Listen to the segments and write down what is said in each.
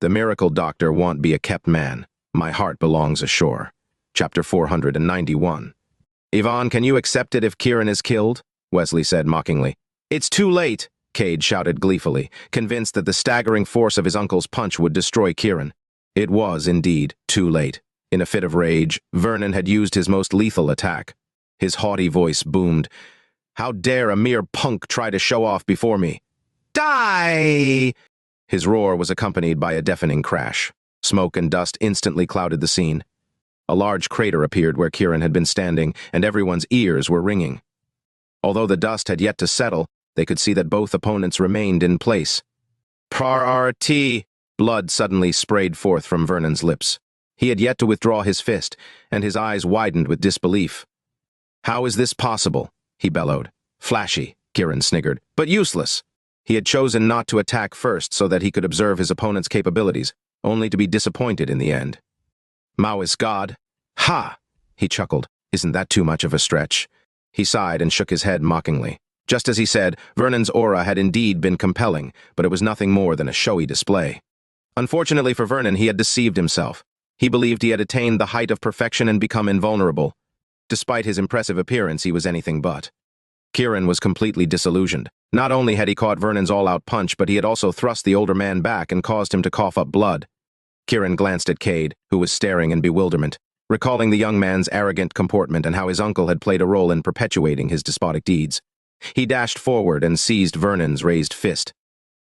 The miracle doctor won't be a kept man. My heart belongs ashore. Chapter 491. Yvonne, can you accept it if Kiran is killed? Wesley said mockingly. It's too late, Cade shouted gleefully, convinced that the staggering force of his uncle's punch would destroy Kiran. It was, indeed, too late. In a fit of rage, Vernon had used his most lethal attack. His haughty voice boomed. How dare a mere punk try to show off before me? Die! His roar was accompanied by a deafening crash. Smoke and dust instantly clouded the scene. A large crater appeared where Kiran had been standing, and everyone's ears were ringing. Although the dust had yet to settle, they could see that both opponents remained in place. Prr-rt! Blood suddenly sprayed forth from Vernon's lips. He had yet to withdraw his fist, and his eyes widened with disbelief. How is this possible? He bellowed. Flashy, Kiran sniggered, but useless. He had chosen not to attack first so that he could observe his opponent's capabilities, only to be disappointed in the end. Maoist god? Ha! He chuckled. Isn't that too much of a stretch? He sighed and shook his head mockingly. Just as he said, Vernon's aura had indeed been compelling, but it was nothing more than a showy display. Unfortunately for Vernon, he had deceived himself. He believed he had attained the height of perfection and become invulnerable. Despite his impressive appearance, he was anything but. Kiran was completely disillusioned. Not only had he caught Vernon's all-out punch, but he had also thrust the older man back and caused him to cough up blood. Kiran glanced at Cade, who was staring in bewilderment, recalling the young man's arrogant comportment and how his uncle had played a role in perpetuating his despotic deeds. He dashed forward and seized Vernon's raised fist.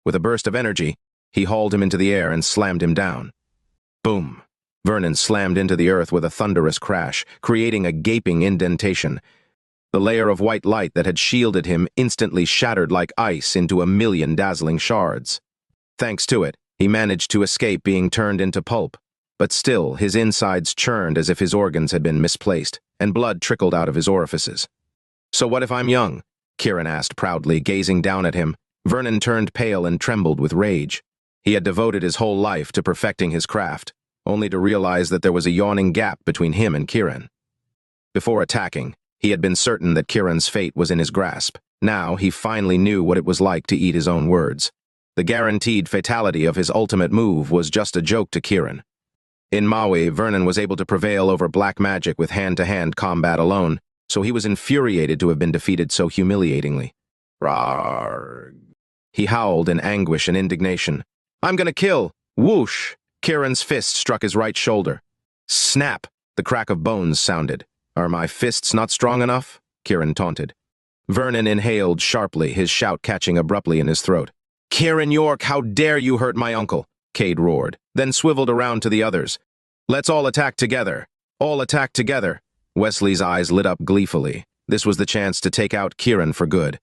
With a burst of energy, he hauled him into the air and slammed him down. Boom! Vernon slammed into the earth with a thunderous crash, creating a gaping indentation. The layer of white light that had shielded him instantly shattered like ice into 1,000,000 dazzling shards. Thanks to it, he managed to escape being turned into pulp. But still, his insides churned as if his organs had been misplaced, and blood trickled out of his orifices. So what if I'm young? Kiran asked proudly, gazing down at him. Vernon turned pale and trembled with rage. He had devoted his whole life to perfecting his craft, only to realize that there was a yawning gap between him and Kiran. Before attacking, he had been certain that Kiran's fate was in his grasp. Now he finally knew what it was like to eat his own words. The guaranteed fatality of his ultimate move was just a joke to Kiran. In Maui, Vernon was able to prevail over black magic with hand-to-hand combat alone, so he was infuriated to have been defeated so humiliatingly. Rawr! He howled in anguish and indignation. I'm gonna kill! Whoosh! Kiran's fist struck his right shoulder. Snap! The crack of bones sounded. Are my fists not strong enough? Kiran taunted. Vernon inhaled sharply, his shout catching abruptly in his throat. Kiran York, how dare you hurt my uncle? Cade roared, then swiveled around to the others. Let's all attack together. All attack together. Wesley's eyes lit up gleefully. This was the chance to take out Kiran for good.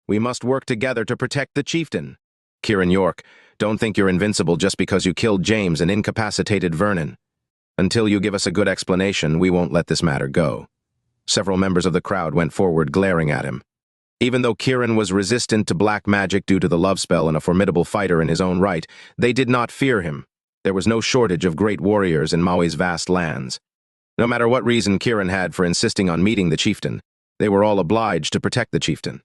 We must work together to protect the chieftain. Kiran York, don't think you're invincible just because you killed James and incapacitated Vernon. Until you give us a good explanation, we won't let this matter go. Several members of the crowd went forward, glaring at him. Even though Kiran was resistant to black magic due to the love spell and a formidable fighter in his own right, they did not fear him. There was no shortage of great warriors in Maui's vast lands. No matter what reason Kiran had for insisting on meeting the chieftain, they were all obliged to protect the chieftain.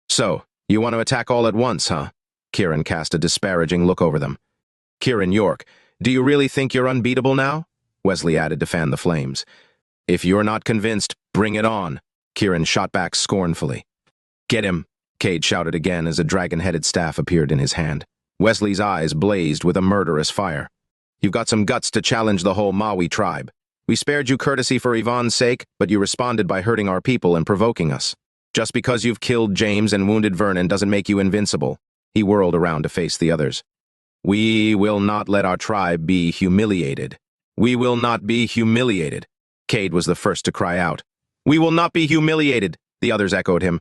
So, you want to attack all at once, huh? Kiran cast a disparaging look over them. Kiran York, do you really think you're unbeatable now? Wesley added to fan the flames. If you're not convinced, bring it on, Kiran shot back scornfully. Get him, Cade shouted again as a dragon-headed staff appeared in his hand. Wesley's eyes blazed with a murderous fire. You've got some guts to challenge the whole Mawi tribe. We spared you courtesy for Yvonne's sake, but you responded by hurting our people and provoking us. Just because you've killed James and wounded Vernon doesn't make you invincible. He whirled around to face the others. We will not let our tribe be humiliated. We will not be humiliated. Cade was the first to cry out. We will not be humiliated, the others echoed him.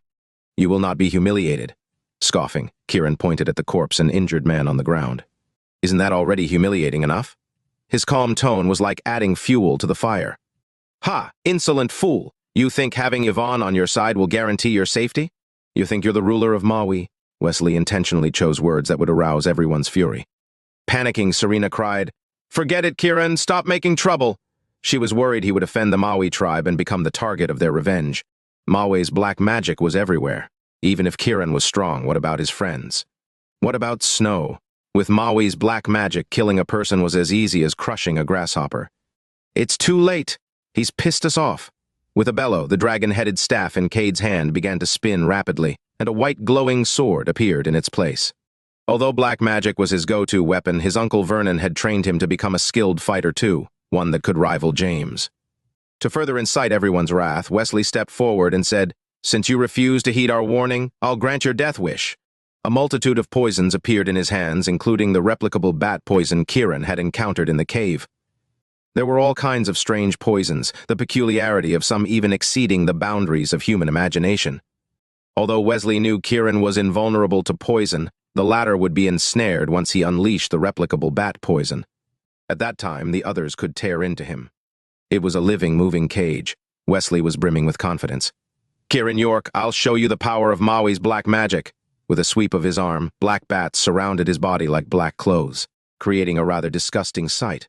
You will not be humiliated. Scoffing, Kiran pointed at the corpse and injured man on the ground. Isn't that already humiliating enough? His calm tone was like adding fuel to the fire. Ha, insolent fool! You think having Yvonne on your side will guarantee your safety? You think you're the ruler of Maui? Wesley intentionally chose words that would arouse everyone's fury. Panicking, Serena cried, Forget it, Kiran, stop making trouble. She was worried he would offend the Mawi tribe and become the target of their revenge. Maui's black magic was everywhere. Even if Kiran was strong, what about his friends? What about Snow? With Mawi's black magic, killing a person was as easy as crushing a grasshopper. "It's too late! He's pissed us off!" With a bellow, the dragon-headed staff in Cade's hand began to spin rapidly, and a white glowing sword appeared in its place. Although black magic was his go-to weapon, his uncle Vernon had trained him to become a skilled fighter too, one that could rival James. To further incite everyone's wrath, Wesley stepped forward and said, "Since you refuse to heed our warning, I'll grant your death wish." A multitude of poisons appeared in his hands, including the replicable bat poison Kiran had encountered in the cave. There were all kinds of strange poisons, the peculiarity of some even exceeding the boundaries of human imagination. Although Wesley knew Kiran was invulnerable to poison, the latter would be ensnared once he unleashed the replicable bat poison. At that time, the others could tear into him. It was a living, moving cage. Wesley was brimming with confidence. "Kiran York, I'll show you the power of Mawi's black magic." With a sweep of his arm, black bats surrounded his body like black clothes, creating a rather disgusting sight.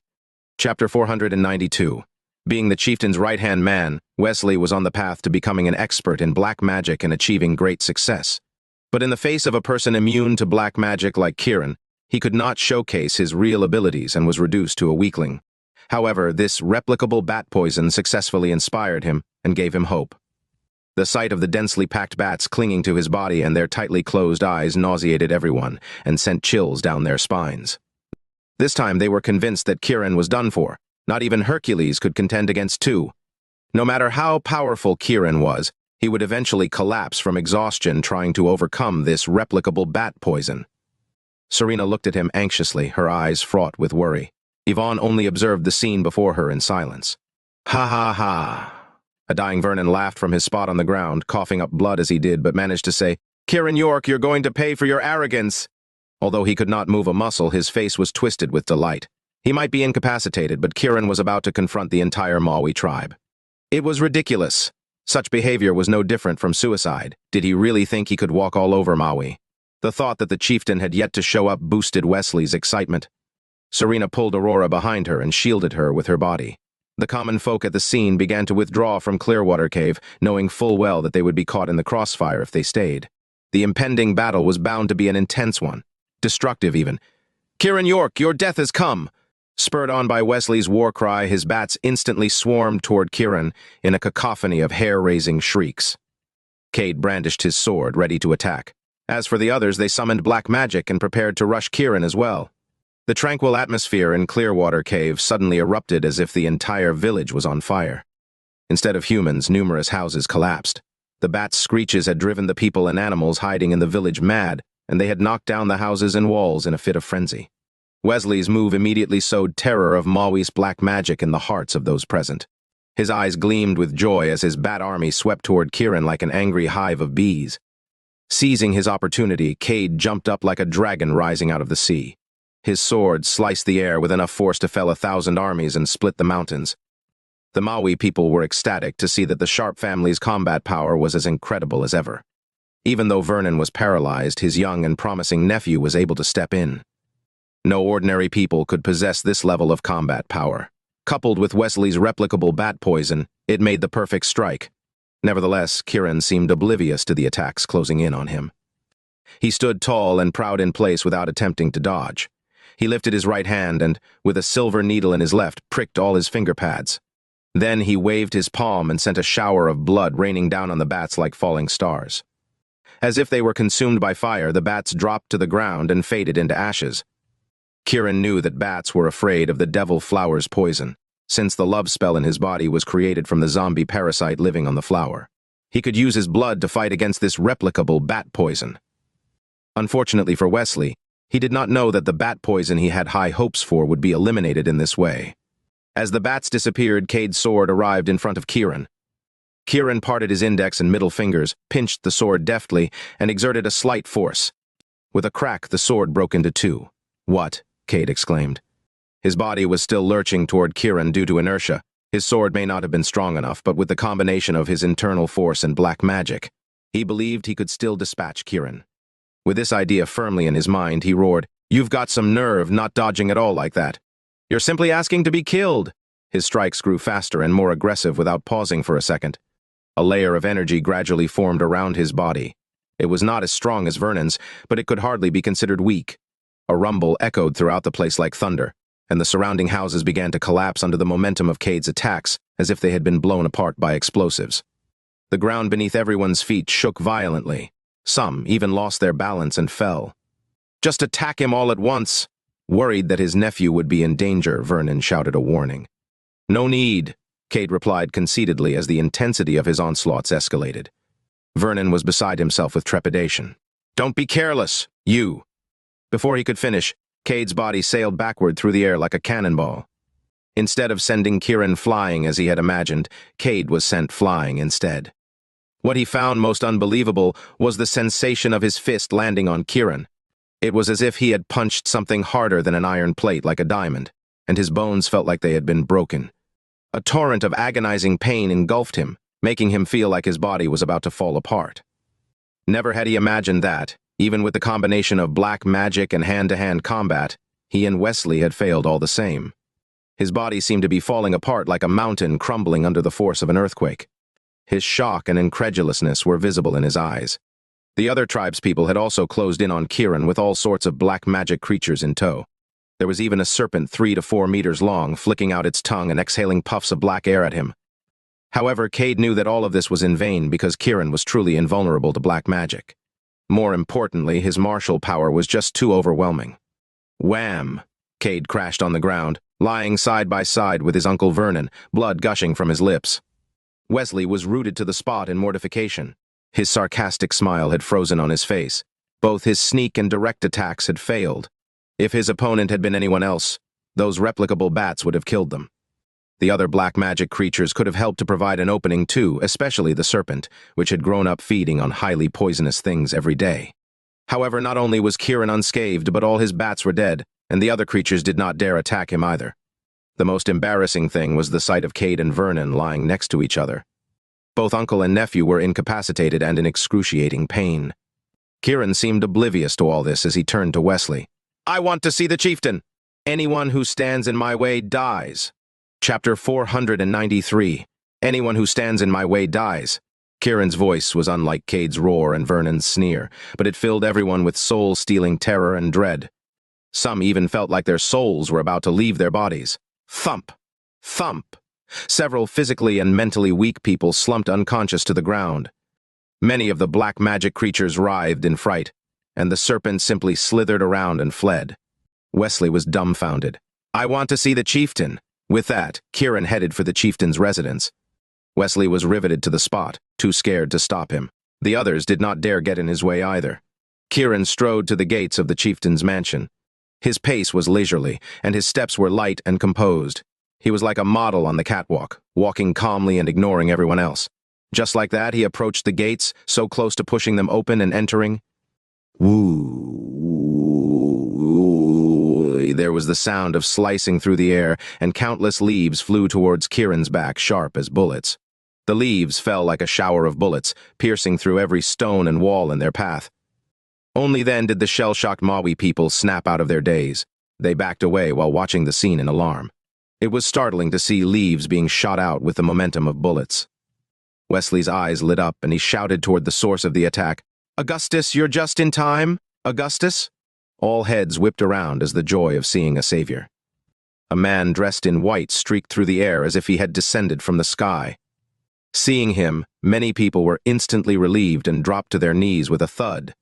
Chapter 492. Being the chieftain's right-hand man, Wesley was on the path to becoming an expert in black magic and achieving great success. But in the face of a person immune to black magic like Kiran, he could not showcase his real abilities and was reduced to a weakling. However, this replicable bat poison successfully inspired him and gave him hope. The sight of the densely packed bats clinging to his body and their tightly closed eyes nauseated everyone and sent chills down their spines. This time they were convinced that Kiran was done for. Not even Hercules could contend against two. No matter how powerful Kiran was, he would eventually collapse from exhaustion trying to overcome this replicable bat poison. Serena looked at him anxiously, her eyes fraught with worry. Yvonne only observed the scene before her in silence. "Ha ha ha." A dying Vernon laughed from his spot on the ground, coughing up blood as he did, but managed to say, "Kiran York, you're going to pay for your arrogance." Although he could not move a muscle, his face was twisted with delight. He might be incapacitated, but Kiran was about to confront the entire Mawi tribe. It was ridiculous. Such behavior was no different from suicide. Did he really think he could walk all over Mawi? The thought that the chieftain had yet to show up boosted Wesley's excitement. Serena pulled Aurora behind her and shielded her with her body. The common folk at the scene began to withdraw from Clearwater Cave, knowing full well that they would be caught in the crossfire if they stayed. The impending battle was bound to be an intense one, destructive even. "Kiran York, your death has come!" Spurred on by Wesley's war cry, his bats instantly swarmed toward Kiran in a cacophony of hair-raising shrieks. Cade brandished his sword, ready to attack. As for the others, they summoned black magic and prepared to rush Kiran as well. The tranquil atmosphere in Clearwater Cave suddenly erupted as if the entire village was on fire. Instead of humans, numerous houses collapsed. The bats' screeches had driven the people and animals hiding in the village mad, and they had knocked down the houses and walls in a fit of frenzy. Wesley's move immediately sowed terror of Mawi's black magic in the hearts of those present. His eyes gleamed with joy as his bat army swept toward Kiran like an angry hive of bees. Seizing his opportunity, Cade jumped up like a dragon rising out of the sea. His sword sliced the air with enough force to fell 1,000 armies and split the mountains. The Mawi people were ecstatic to see that the Sharp family's combat power was as incredible as ever. Even though Vernon was paralyzed, his young and promising nephew was able to step in. No ordinary people could possess this level of combat power. Coupled with Wesley's replicable bat poison, it made the perfect strike. Nevertheless, Kiran seemed oblivious to the attacks closing in on him. He stood tall and proud in place without attempting to dodge. He lifted his right hand and, with a silver needle in his left, pricked all his finger pads. Then he waved his palm and sent a shower of blood raining down on the bats like falling stars. As if they were consumed by fire, the bats dropped to the ground and faded into ashes. Kiran knew that bats were afraid of the devil flower's poison, since the love spell in his body was created from the zombie parasite living on the flower. He could use his blood to fight against this replicable bat poison. Unfortunately for Wesley, he did not know that the bat poison he had high hopes for would be eliminated in this way. As the bats disappeared, Cade's sword arrived in front of Kiran. Kiran parted his index and middle fingers, pinched the sword deftly, and exerted a slight force. With a crack, the sword broke into two. "What?" Cade exclaimed. His body was still lurching toward Kiran due to inertia. His sword may not have been strong enough, but with the combination of his internal force and black magic, he believed he could still dispatch Kiran. With this idea firmly in his mind, he roared, "You've got some nerve, not dodging at all like that. You're simply asking to be killed." His strikes grew faster and more aggressive without pausing for a second. A layer of energy gradually formed around his body. It was not as strong as Vernon's, but it could hardly be considered weak. A rumble echoed throughout the place like thunder, and the surrounding houses began to collapse under the momentum of Cade's attacks as if they had been blown apart by explosives. The ground beneath everyone's feet shook violently. Some even lost their balance and fell. "Just attack him all at once!" Worried that his nephew would be in danger, Vernon shouted a warning. "No need," Cade replied conceitedly as the intensity of his onslaughts escalated. Vernon was beside himself with trepidation. "Don't be careless, you!" Before he could finish, Cade's body sailed backward through the air like a cannonball. Instead of sending Kiran flying as he had imagined, Cade was sent flying instead. What he found most unbelievable was the sensation of his fist landing on Kiran. It was as if he had punched something harder than an iron plate like a diamond, and his bones felt like they had been broken. A torrent of agonizing pain engulfed him, making him feel like his body was about to fall apart. Never had he imagined that, even with the combination of black magic and hand-to-hand combat, he and Wesley had failed all the same. His body seemed to be falling apart like a mountain crumbling under the force of an earthquake. His shock and incredulousness were visible in his eyes. The other tribespeople had also closed in on Kiran with all sorts of black magic creatures in tow. There was even a serpent 3 to 4 meters long, flicking out its tongue and exhaling puffs of black air at him. However, Cade knew that all of this was in vain because Kiran was truly invulnerable to black magic. More importantly, his martial power was just too overwhelming. Wham! Cade crashed on the ground, lying side by side with his Uncle Vernon, blood gushing from his lips. Wesley was rooted to the spot in mortification. His sarcastic smile had frozen on his face. Both his sneak and direct attacks had failed. If his opponent had been anyone else, those replicable bats would have killed them. The other black magic creatures could have helped to provide an opening too, especially the serpent, which had grown up feeding on highly poisonous things every day. However, not only was Kiran unscathed, but all his bats were dead, and the other creatures did not dare attack him either. The most embarrassing thing was the sight of Cade and Vernon lying next to each other. Both uncle and nephew were incapacitated and in excruciating pain. Kiran seemed oblivious to all this as he turned to Wesley. "I want to see the chieftain. Anyone who stands in my way dies." Chapter 493. Anyone who stands in my way dies. Kiran's voice was unlike Cade's roar and Vernon's sneer, but it filled everyone with soul-stealing terror and dread. Some even felt like their souls were about to leave their bodies. Thump! Thump! Several physically and mentally weak people slumped unconscious to the ground. Many of the black magic creatures writhed in fright, and the serpent simply slithered around and fled. Wesley was dumbfounded. "I want to see the chieftain." With that, Kiran headed for the chieftain's residence. Wesley was riveted to the spot, too scared to stop him. The others did not dare get in his way either. Kiran strode to the gates of the chieftain's mansion. His pace was leisurely, and his steps were light and composed. He was like a model on the catwalk, walking calmly and ignoring everyone else. Just like that, he approached the gates, so close to pushing them open and entering. Woo! There was the sound of slicing through the air, and countless leaves flew towards Kiran's back, sharp as bullets. The leaves fell like a shower of bullets, piercing through every stone and wall in their path. Only then did the shell-shocked Mawi people snap out of their daze. They backed away while watching the scene in alarm. It was startling to see leaves being shot out with the momentum of bullets. Wesley's eyes lit up, and he shouted toward the source of the attack, "Augustus, you're just in time! Augustus!" All heads whipped around as the joy of seeing a savior. A man dressed in white streaked through the air as if he had descended from the sky. Seeing him, many people were instantly relieved and dropped to their knees with a thud.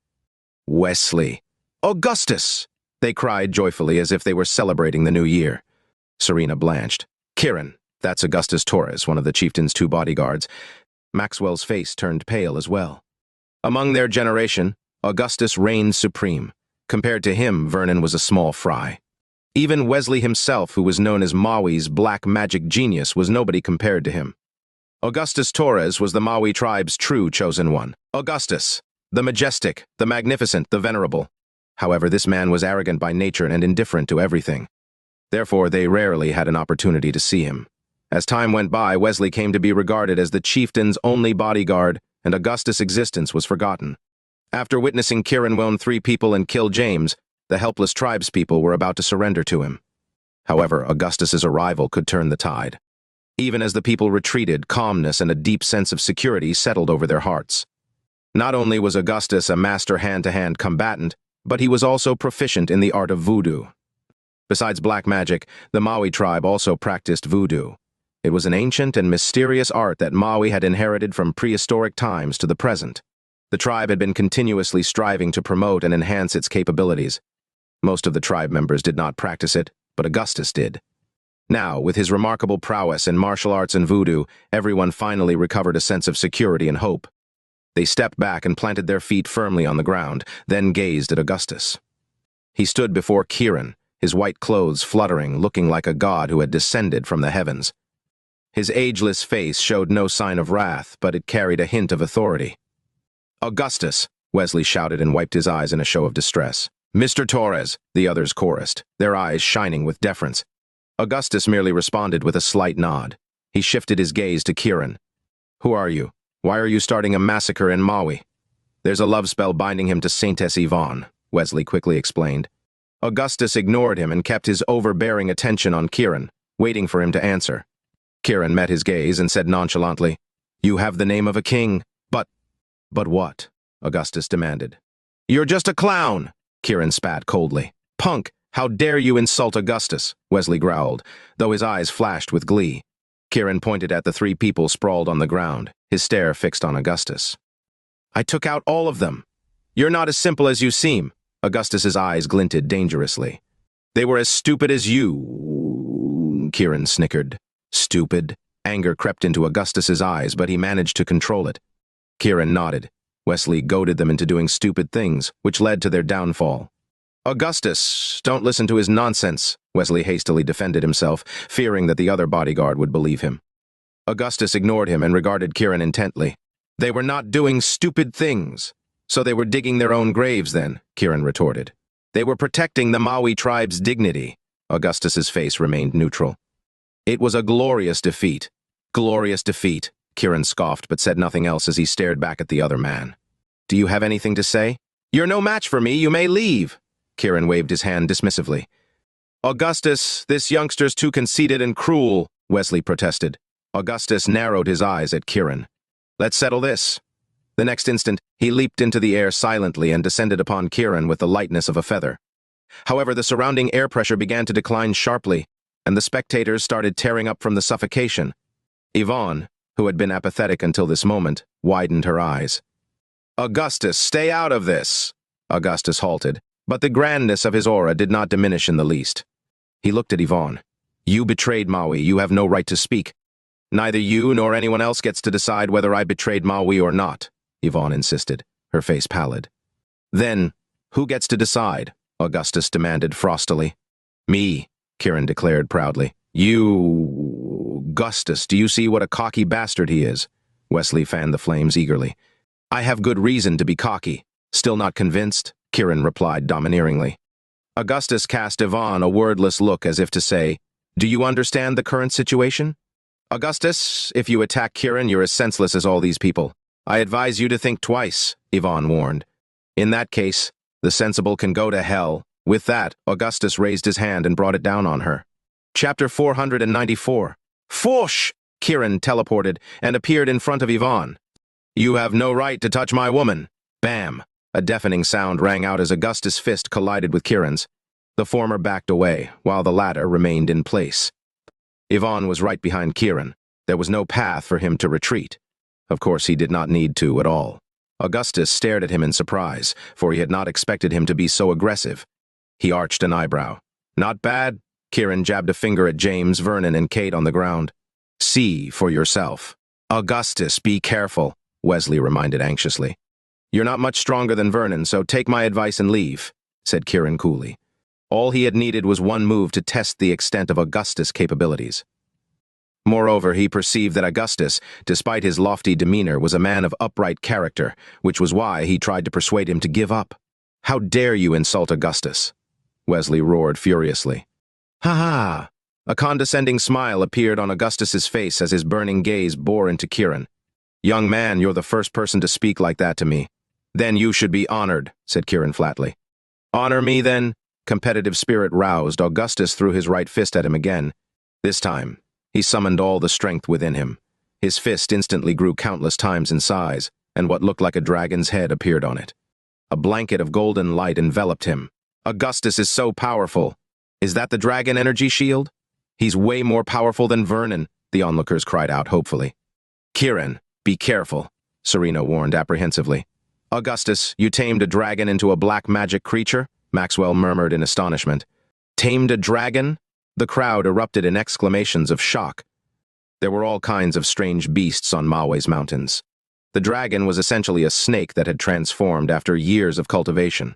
"Wesley! Augustus!" they cried joyfully as if they were celebrating the new year. Serena blanched. "Kiran, that's Augustus Torres, one of the chieftain's 2 bodyguards." Maxwell's face turned pale as well. Among their generation, Augustus reigned supreme. Compared to him, Vernon was a small fry. Even Wesley himself, who was known as Mawi's black magic genius, was nobody compared to him. Augustus Torres was the Mawi tribe's true chosen one. Augustus, the majestic, the magnificent, the venerable. However, this man was arrogant by nature and indifferent to everything. Therefore, they rarely had an opportunity to see him. As time went by, Wesley came to be regarded as the chieftain's only bodyguard, and Augustus' existence was forgotten. After witnessing Kiran wound 3 people and kill James, the helpless tribespeople were about to surrender to him. However, Augustus's arrival could turn the tide. Even as the people retreated, calmness and a deep sense of security settled over their hearts. Not only was Augustus a master hand-to-hand combatant, but he was also proficient in the art of voodoo. Besides black magic, the Mawi tribe also practiced voodoo. It was an ancient and mysterious art that Mawi had inherited from prehistoric times to the present. The tribe had been continuously striving to promote and enhance its capabilities. Most of the tribe members did not practice it, but Augustus did. Now, with his remarkable prowess in martial arts and voodoo, everyone finally recovered a sense of security and hope. They stepped back and planted their feet firmly on the ground, then gazed at Augustus. He stood before Kiran, his white clothes fluttering, looking like a god who had descended from the heavens. His ageless face showed no sign of wrath, but it carried a hint of authority. "Augustus!" Wesley shouted and wiped his eyes in a show of distress. "Mr. Torres!" the others chorused, their eyes shining with deference. Augustus merely responded with a slight nod. He shifted his gaze to Kiran. "Who are you? Why are you starting a massacre in Mawi?" "There's a love spell binding him to Saintess Yvonne," Wesley quickly explained. Augustus ignored him and kept his overbearing attention on Kiran, waiting for him to answer. Kiran met his gaze and said nonchalantly, "You have the name of a king, but..." "But what?" Augustus demanded. "You're just a clown," Kiran spat coldly. "Punk! How dare you insult Augustus?" Wesley growled, though his eyes flashed with glee. Kiran pointed at the three people sprawled on the ground, his stare fixed on Augustus. "I took out all of them. You're not as simple as you seem." Augustus's eyes glinted dangerously. "They were as stupid as you," Kiran snickered. "Stupid?" Anger crept into Augustus's eyes, but he managed to control it. Kiran nodded. Wesley goaded them into doing stupid things, which led to their downfall. "Augustus, don't listen to his nonsense," Wesley hastily defended himself, fearing that the other bodyguard would believe him. Augustus ignored him and regarded Kiran intently. "They were not doing stupid things. So they were digging their own graves then," Kiran retorted. "They were protecting the Mawi tribe's dignity." Augustus's face remained neutral. "It was a glorious defeat." "Glorious defeat," Kiran scoffed but said nothing else as he stared back at the other man. "Do you have anything to say?" "You're no match for me, you may leave." Kiran waved his hand dismissively. "Augustus, this youngster's too conceited and cruel," Wesley protested. Augustus narrowed his eyes at Kiran. "Let's settle this." The next instant, he leaped into the air silently and descended upon Kiran with the lightness of a feather. However, the surrounding air pressure began to decline sharply, and the spectators started tearing up from the suffocation. Yvonne, who had been apathetic until this moment, widened her eyes. "Augustus, stay out of this!" Augustus halted, but the grandness of his aura did not diminish in the least. He looked at Yvonne. "You betrayed Mawi. You have no right to speak." "Neither you nor anyone else gets to decide whether I betrayed Mawi or not," Yvonne insisted, her face pallid. "Then, who gets to decide?" Augustus demanded frostily. "Me," Kiran declared proudly. "You... Augustus, do you see what a cocky bastard he is?" Wesley fanned the flames eagerly. "I have good reason to be cocky. Still not convinced?" Kiran replied domineeringly. Augustus cast Yvonne a wordless look as if to say, "Do you understand the current situation?" "Augustus, if you attack Kiran, you're as senseless as all these people. I advise you to think twice," Yvonne warned. "In that case, the sensible can go to hell." With that, Augustus raised his hand and brought it down on her. Chapter 494. "Fosh!" Kiran teleported and appeared in front of Yvonne. "You have no right to touch my woman." Bam! A deafening sound rang out as Augustus' fist collided with Kiran's. The former backed away, while the latter remained in place. Yvonne was right behind Kiran. There was no path for him to retreat. Of course, he did not need to at all. Augustus stared at him in surprise, for he had not expected him to be so aggressive. He arched an eyebrow. "Not bad." Kiran jabbed a finger at James, Vernon, and Cade on the ground. "See for yourself." "Augustus, be careful," Wesley reminded anxiously. "You're not much stronger than Vernon, so take my advice and leave," said Kiran coolly. All he had needed was one move to test the extent of Augustus' capabilities. Moreover, he perceived that Augustus, despite his lofty demeanor, was a man of upright character, which was why he tried to persuade him to give up. "How dare you insult Augustus?" Wesley roared furiously. "Ha ha!" A condescending smile appeared on Augustus's face as his burning gaze bore into Kiran. "Young man, you're the first person to speak like that to me." "Then you should be honored," said Kiran flatly. "Honor me, then?" Competitive spirit roused, Augustus threw his right fist at him again. This time, he summoned all the strength within him. His fist instantly grew countless times in size, and what looked like a dragon's head appeared on it. A blanket of golden light enveloped him. Augustus is so powerful. Is that the dragon energy shield? He's way more powerful than Vernon, the onlookers cried out hopefully. Kiran, be careful, Serena warned apprehensively. Augustus, you tamed a dragon into a black magic creature? Maxwell murmured in astonishment. Tamed a dragon? The crowd erupted in exclamations of shock. There were all kinds of strange beasts on Mawi's mountains. The dragon was essentially a snake that had transformed after years of cultivation.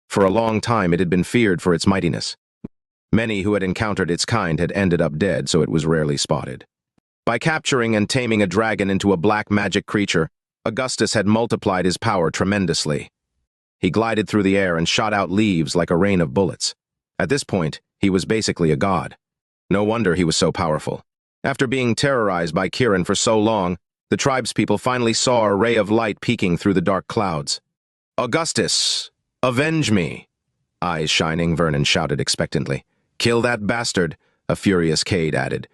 For a long time it had been feared for its mightiness. Many who had encountered its kind had ended up dead, so it was rarely spotted. By capturing and taming a dragon into a black magic creature, Augustus had multiplied his power tremendously. He glided through the air and shot out leaves like a rain of bullets. At this point, he was basically a god. No wonder he was so powerful. After being terrorized by Kiran for so long, the tribespeople finally saw a ray of light peeking through the dark clouds. Augustus, avenge me! Eyes shining, Vernon shouted expectantly. Kill that bastard, a furious Cade added.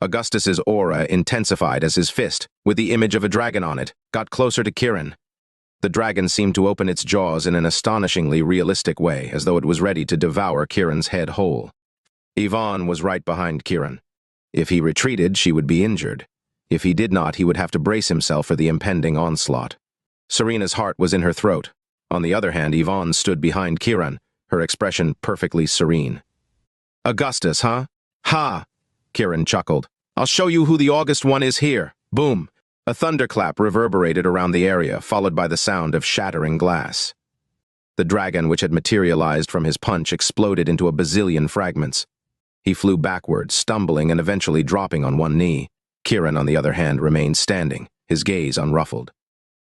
Augustus's aura intensified as his fist, with the image of a dragon on it, got closer to Kiran. The dragon seemed to open its jaws in an astonishingly realistic way, as though it was ready to devour Kiran's head whole. Yvonne was right behind Kiran. If he retreated, she would be injured. If he did not, he would have to brace himself for the impending onslaught. Serena's heart was in her throat. On the other hand, Yvonne stood behind Kiran, her expression perfectly serene. Augustus, huh? Ha! Kiran chuckled. I'll show you who the August one is here. Boom! A thunderclap reverberated around the area, followed by the sound of shattering glass. The dragon, which had materialized from his punch, exploded into a bazillion fragments. He flew backward, stumbling and eventually dropping on one knee. Kiran, on the other hand, remained standing, his gaze unruffled.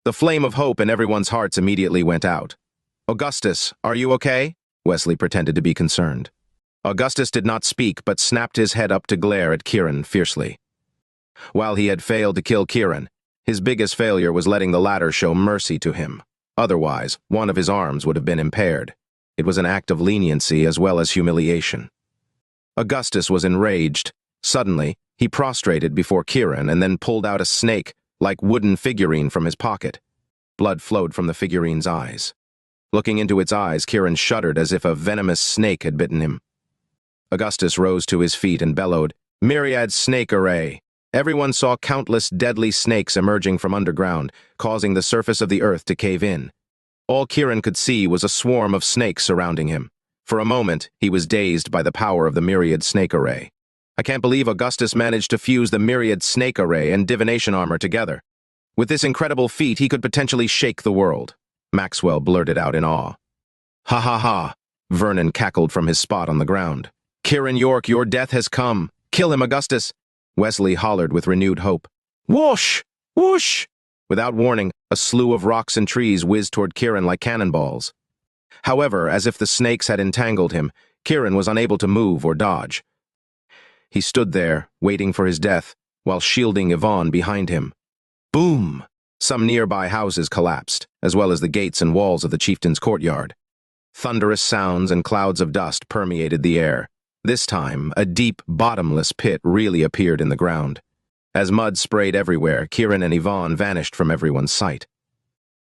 The flame of hope in everyone's hearts immediately went out. Augustus, are you okay? Wesley pretended to be concerned. Augustus did not speak, but snapped his head up to glare at Kiran fiercely. While he had failed to kill Kiran, his biggest failure was letting the latter show mercy to him. Otherwise, one of his arms would have been impaired. It was an act of leniency as well as humiliation. Augustus was enraged. Suddenly, he prostrated before Kiran and then pulled out a snake-like wooden figurine from his pocket. Blood flowed from the figurine's eyes. Looking into its eyes, Kiran shuddered as if a venomous snake had bitten him. Augustus rose to his feet and bellowed, "Myriad snake array!" Everyone saw countless deadly snakes emerging from underground, causing the surface of the earth to cave in. All Kiran could see was a swarm of snakes surrounding him. For a moment, he was dazed by the power of the myriad snake array. I can't believe Augustus managed to fuse the myriad snake array and divination armor together. With this incredible feat, he could potentially shake the world. Maxwell blurted out in awe. Ha ha ha, Vernon cackled from his spot on the ground. Kiran York, your death has come. Kill him, Augustus. Wesley hollered with renewed hope. Whoosh! Whoosh! Without warning, a slew of rocks and trees whizzed toward Kiran like cannonballs. However, as if the snakes had entangled him, Kiran was unable to move or dodge. He stood there, waiting for his death, while shielding Yvonne behind him. Boom! Some nearby houses collapsed, as well as the gates and walls of the chieftain's courtyard. Thunderous sounds and clouds of dust permeated the air. This time, a deep, bottomless pit really appeared in the ground. As mud sprayed everywhere, Kiran and Yvonne vanished from everyone's sight.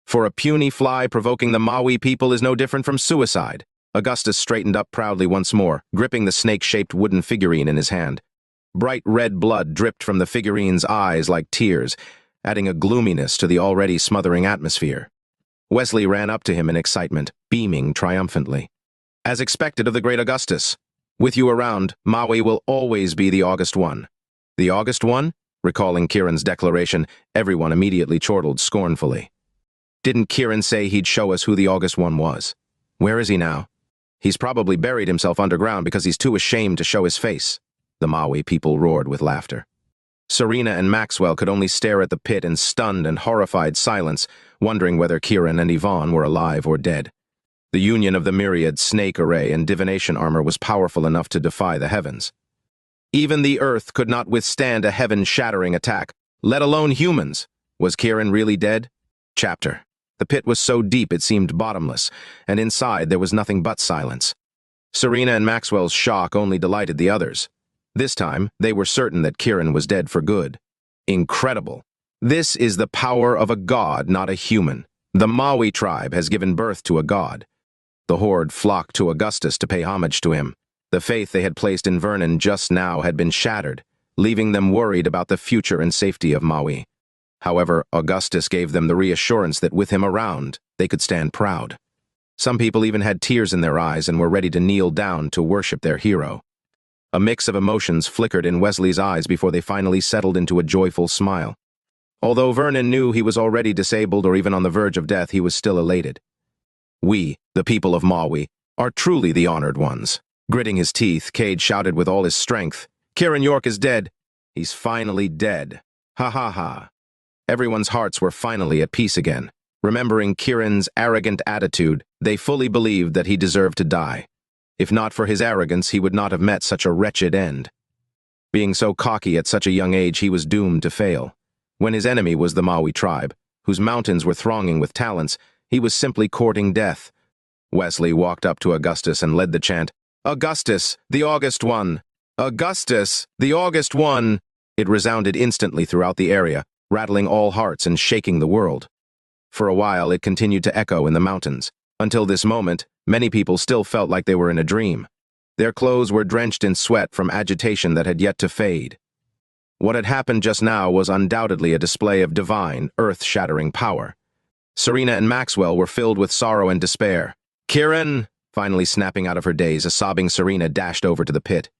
For a puny fly, provoking the Mawi people is no different from suicide. Augustus straightened up proudly once more, gripping the snake-shaped wooden figurine in his hand. Bright red blood dripped from the figurine's eyes like tears, adding a gloominess to the already smothering atmosphere. Wesley ran up to him in excitement, beaming triumphantly. As expected of the great Augustus, with you around, Mawi will always be the August one. The August one? Recalling Kiran's declaration, everyone immediately chortled scornfully. Didn't Kiran say he'd show us who the August one was? Where is he now? He's probably buried himself underground because he's too ashamed to show his face. The Mawi people roared with laughter. Serena and Maxwell could only stare at the pit in stunned and horrified silence, wondering whether Kiran and Yvonne were alive or dead. The union of the myriad snake array and divination armor was powerful enough to defy the heavens. Even the earth could not withstand a heaven-shattering attack, let alone humans. Was Kiran really dead? Chapter. The pit was so deep it seemed bottomless, and inside there was nothing but silence. Serena and Maxwell's shock only delighted the others. This time, they were certain that Kiran was dead for good. Incredible. This is the power of a god, not a human. The Mawi Tribe has given birth to a god. The horde flocked to Augustus to pay homage to him. The faith they had placed in Vernon just now had been shattered, leaving them worried about the future and safety of Mawi. However, Augustus gave them the reassurance that with him around, they could stand proud. Some people even had tears in their eyes and were ready to kneel down to worship their hero. A mix of emotions flickered in Wesley's eyes before they finally settled into a joyful smile. Although Vernon knew he was already disabled or even on the verge of death, he was still elated. We, the people of Mawi, are truly the honored ones. Gritting his teeth, Cade shouted with all his strength, "Kiran York is dead. He's finally dead. Ha ha ha." Everyone's hearts were finally at peace again. Remembering Kiran's arrogant attitude, they fully believed that he deserved to die. If not for his arrogance, he would not have met such a wretched end. Being so cocky at such a young age, he was doomed to fail. When his enemy was the Mawi tribe, whose mountains were thronging with talents, he was simply courting death. Wesley walked up to Augustus and led the chant, "Augustus, the August One! Augustus, the August One!" It resounded instantly throughout the area, rattling all hearts and shaking the world. For a while, it continued to echo in the mountains. Until this moment, many people still felt like they were in a dream. Their clothes were drenched in sweat from agitation that had yet to fade. What had happened just now was undoubtedly a display of divine, earth-shattering power. Serena and Maxwell were filled with sorrow and despair. "Kiran!" Finally snapping out of her daze, a sobbing Serena dashed over to the pit.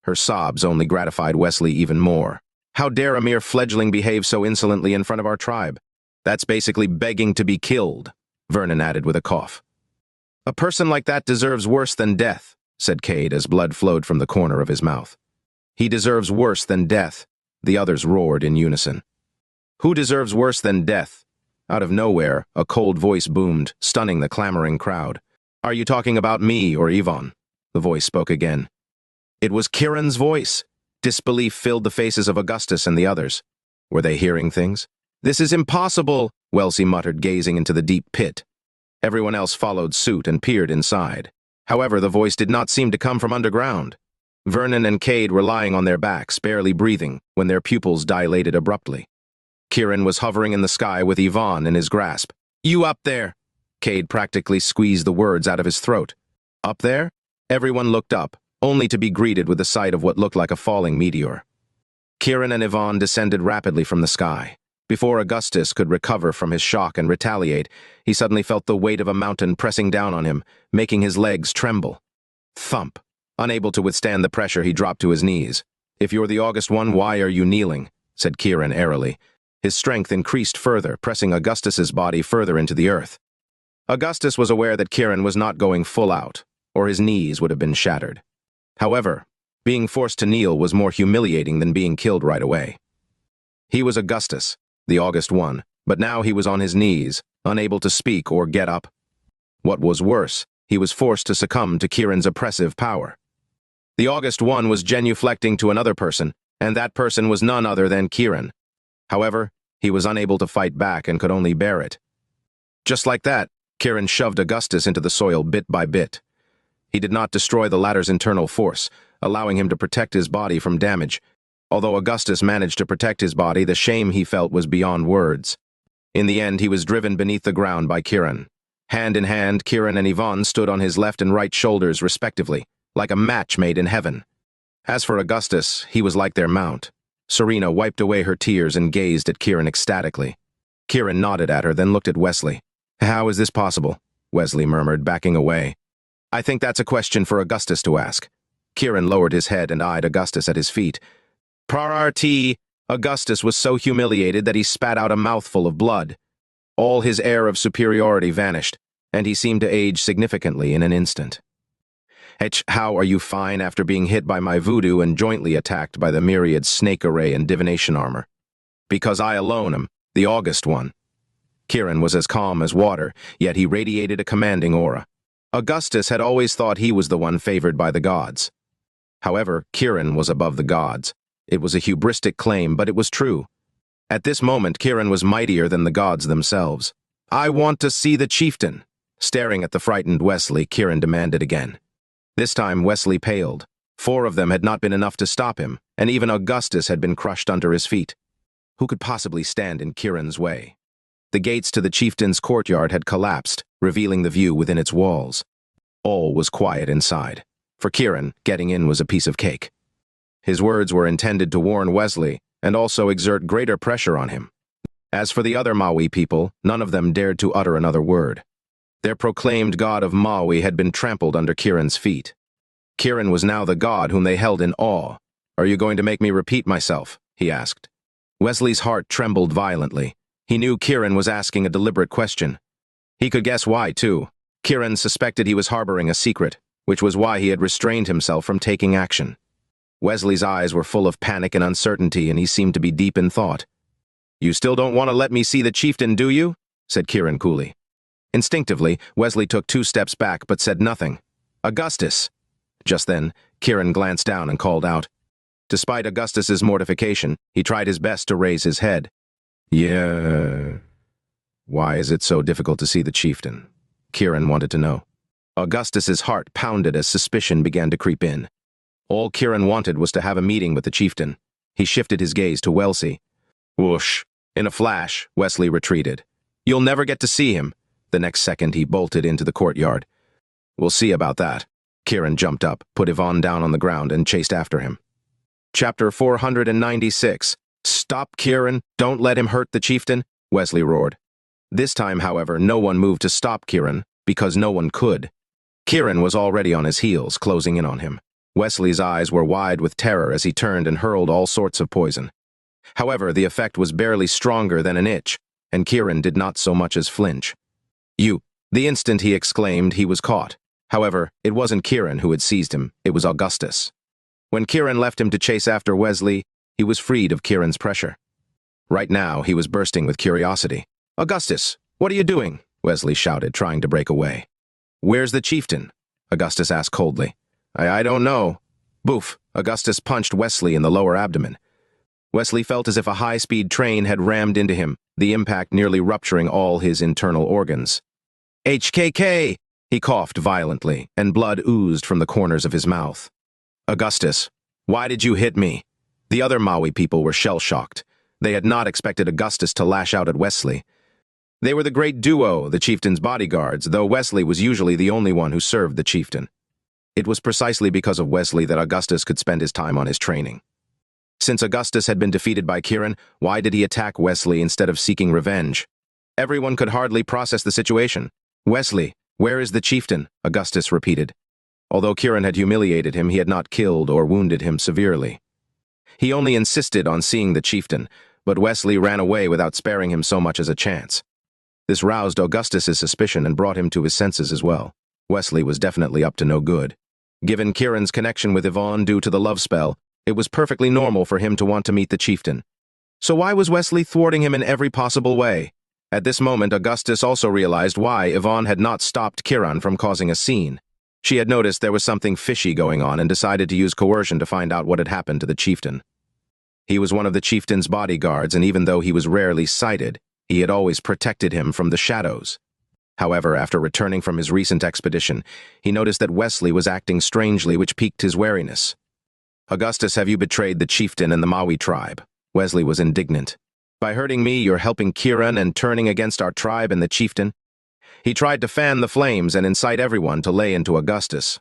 Her sobs only gratified Wesley even more. "How dare a mere fledgling behave so insolently in front of our tribe? That's basically begging to be killed," Vernon added with a cough. "A person like that deserves worse than death," said Cade as blood flowed from the corner of his mouth. "He deserves worse than death," the others roared in unison. "Who deserves worse than death?" Out of nowhere, a cold voice boomed, stunning the clamoring crowd. "Are you talking about me or Yvonne?" The voice spoke again. It was Kiran's voice. Disbelief filled the faces of Augustus and the others. Were they hearing things? "This is impossible," Wesley muttered, gazing into the deep pit. Everyone else followed suit and peered inside. However, the voice did not seem to come from underground. Vernon and Cade were lying on their backs, barely breathing, when their pupils dilated abruptly. Kiran was hovering in the sky with Yvonne in his grasp. "You up there!" Cade practically squeezed the words out of his throat. Up there? Everyone looked up, only to be greeted with the sight of what looked like a falling meteor. Kiran and Yvonne descended rapidly from the sky. Before Augustus could recover from his shock and retaliate, he suddenly felt the weight of a mountain pressing down on him, making his legs tremble. Thump. Unable to withstand the pressure, he dropped to his knees. "If you're the August One, why are you kneeling?" said Kiran airily. His strength increased further, pressing Augustus's body further into the earth. Augustus was aware that Kiran was not going full out, or his knees would have been shattered. However, being forced to kneel was more humiliating than being killed right away. He was Augustus, the August One, but now he was on his knees, unable to speak or get up. What was worse, he was forced to succumb to Kiran's oppressive power. The August One was genuflecting to another person, and that person was none other than Kiran. However, he was unable to fight back and could only bear it. Just like that, Kiran shoved Augustus into the soil bit by bit. He did not destroy the latter's internal force, allowing him to protect his body from damage. Although Augustus managed to protect his body, the shame he felt was beyond words. In the end, he was driven beneath the ground by Kiran. Hand in hand, Kiran and Yvonne stood on his left and right shoulders, respectively, like a match made in heaven. As for Augustus, he was like their mount. Serena wiped away her tears and gazed at Kiran ecstatically. Kiran nodded at her, then looked at Wesley. "How is this possible?" Wesley murmured, backing away. "I think that's a question for Augustus to ask." Kiran lowered his head and eyed Augustus at his feet. Prararti! Augustus was so humiliated that he spat out a mouthful of blood. All his air of superiority vanished, and he seemed to age significantly in an instant. How are you fine after being hit by my voodoo and jointly attacked by the myriad snake array and divination armor? Because I alone am the August One. Kiran was as calm as water, yet he radiated a commanding aura. Augustus had always thought he was the one favored by the gods. However, Kiran was above the gods. It was a hubristic claim, but it was true. At this moment, Kiran was mightier than the gods themselves. "I want to see the chieftain." Staring at the frightened Wesley, Kiran demanded again. This time, Wesley paled. 4 of them had not been enough to stop him, and even Augustus had been crushed under his feet. Who could possibly stand in Kiran's way? The gates to the chieftain's courtyard had collapsed, revealing the view within its walls. All was quiet inside. For Kiran, getting in was a piece of cake. His words were intended to warn Wesley and also exert greater pressure on him. As for the other Mawi people, none of them dared to utter another word. Their proclaimed god of Mawi had been trampled under Kiran's feet. Kiran was now the god whom they held in awe. "Are you going to make me repeat myself?" he asked. Wesley's heart trembled violently. He knew Kiran was asking a deliberate question. He could guess why, too. Kiran suspected he was harboring a secret, which was why he had restrained himself from taking action. Wesley's eyes were full of panic and uncertainty, and he seemed to be deep in thought. "You still don't want to let me see the chieftain, do you?" said Kiran coolly. Instinctively, Wesley took 2 steps back but said nothing. "Augustus!" Just then, Kiran glanced down and called out. Despite Augustus's mortification, he tried his best to raise his head. "Yeah. Why is it so difficult to see the chieftain?" Kiran wanted to know. Augustus's heart pounded as suspicion began to creep in. All Kiran wanted was to have a meeting with the chieftain. He shifted his gaze to Wesley. Whoosh! In a flash, Wesley retreated. "You'll never get to see him." The next second, he bolted into the courtyard. "We'll see about that." Kiran jumped up, put Yvonne down on the ground, and chased after him. Chapter 496. "Stop, Kiran! Don't let him hurt the chieftain!" Wesley roared. This time, however, no one moved to stop Kiran, because no one could. Kiran was already on his heels, closing in on him. Wesley's eyes were wide with terror as he turned and hurled all sorts of poison. However, the effect was barely stronger than an itch, and Kiran did not so much as flinch. "You!" The instant he exclaimed, he was caught. However, it wasn't Kiran who had seized him, it was Augustus. When Kiran left him to chase after Wesley, he was freed of Kiran's pressure. Right now, he was bursting with curiosity. "Augustus, what are you doing?" Wesley shouted, trying to break away. "Where's the chieftain?" Augustus asked coldly. I don't know." Boof! Augustus punched Wesley in the lower abdomen. Wesley felt as if a high-speed train had rammed into him, the impact nearly rupturing all his internal organs. "HKK!" He coughed violently, and blood oozed from the corners of his mouth. "Augustus, why did you hit me?" The other Mawi people were shell-shocked. They had not expected Augustus to lash out at Wesley. They were the great duo, the chieftain's bodyguards, though Wesley was usually the only one who served the chieftain. It was precisely because of Wesley that Augustus could spend his time on his training. Since Augustus had been defeated by Kiran, why did he attack Wesley instead of seeking revenge? Everyone could hardly process the situation. "Wesley, where is the chieftain?" Augustus repeated. Although Kiran had humiliated him, he had not killed or wounded him severely. He only insisted on seeing the chieftain, but Wesley ran away without sparing him so much as a chance. This roused Augustus's suspicion and brought him to his senses as well. Wesley was definitely up to no good. Given Kiran's connection with Yvonne due to the love spell, it was perfectly normal for him to want to meet the chieftain. So why was Wesley thwarting him in every possible way? At this moment, Augustus also realized why Yvonne had not stopped Kiran from causing a scene. She had noticed there was something fishy going on and decided to use coercion to find out what had happened to the chieftain. He was one of the chieftain's bodyguards, and even though he was rarely sighted, he had always protected him from the shadows. However, after returning from his recent expedition, he noticed that Wesley was acting strangely, which piqued his wariness. "Augustus, have you betrayed the chieftain and the Mawi tribe?" Wesley was indignant. "By hurting me, you're helping Kiran and turning against our tribe and the chieftain." He tried to fan the flames and incite everyone to lay into Augustus.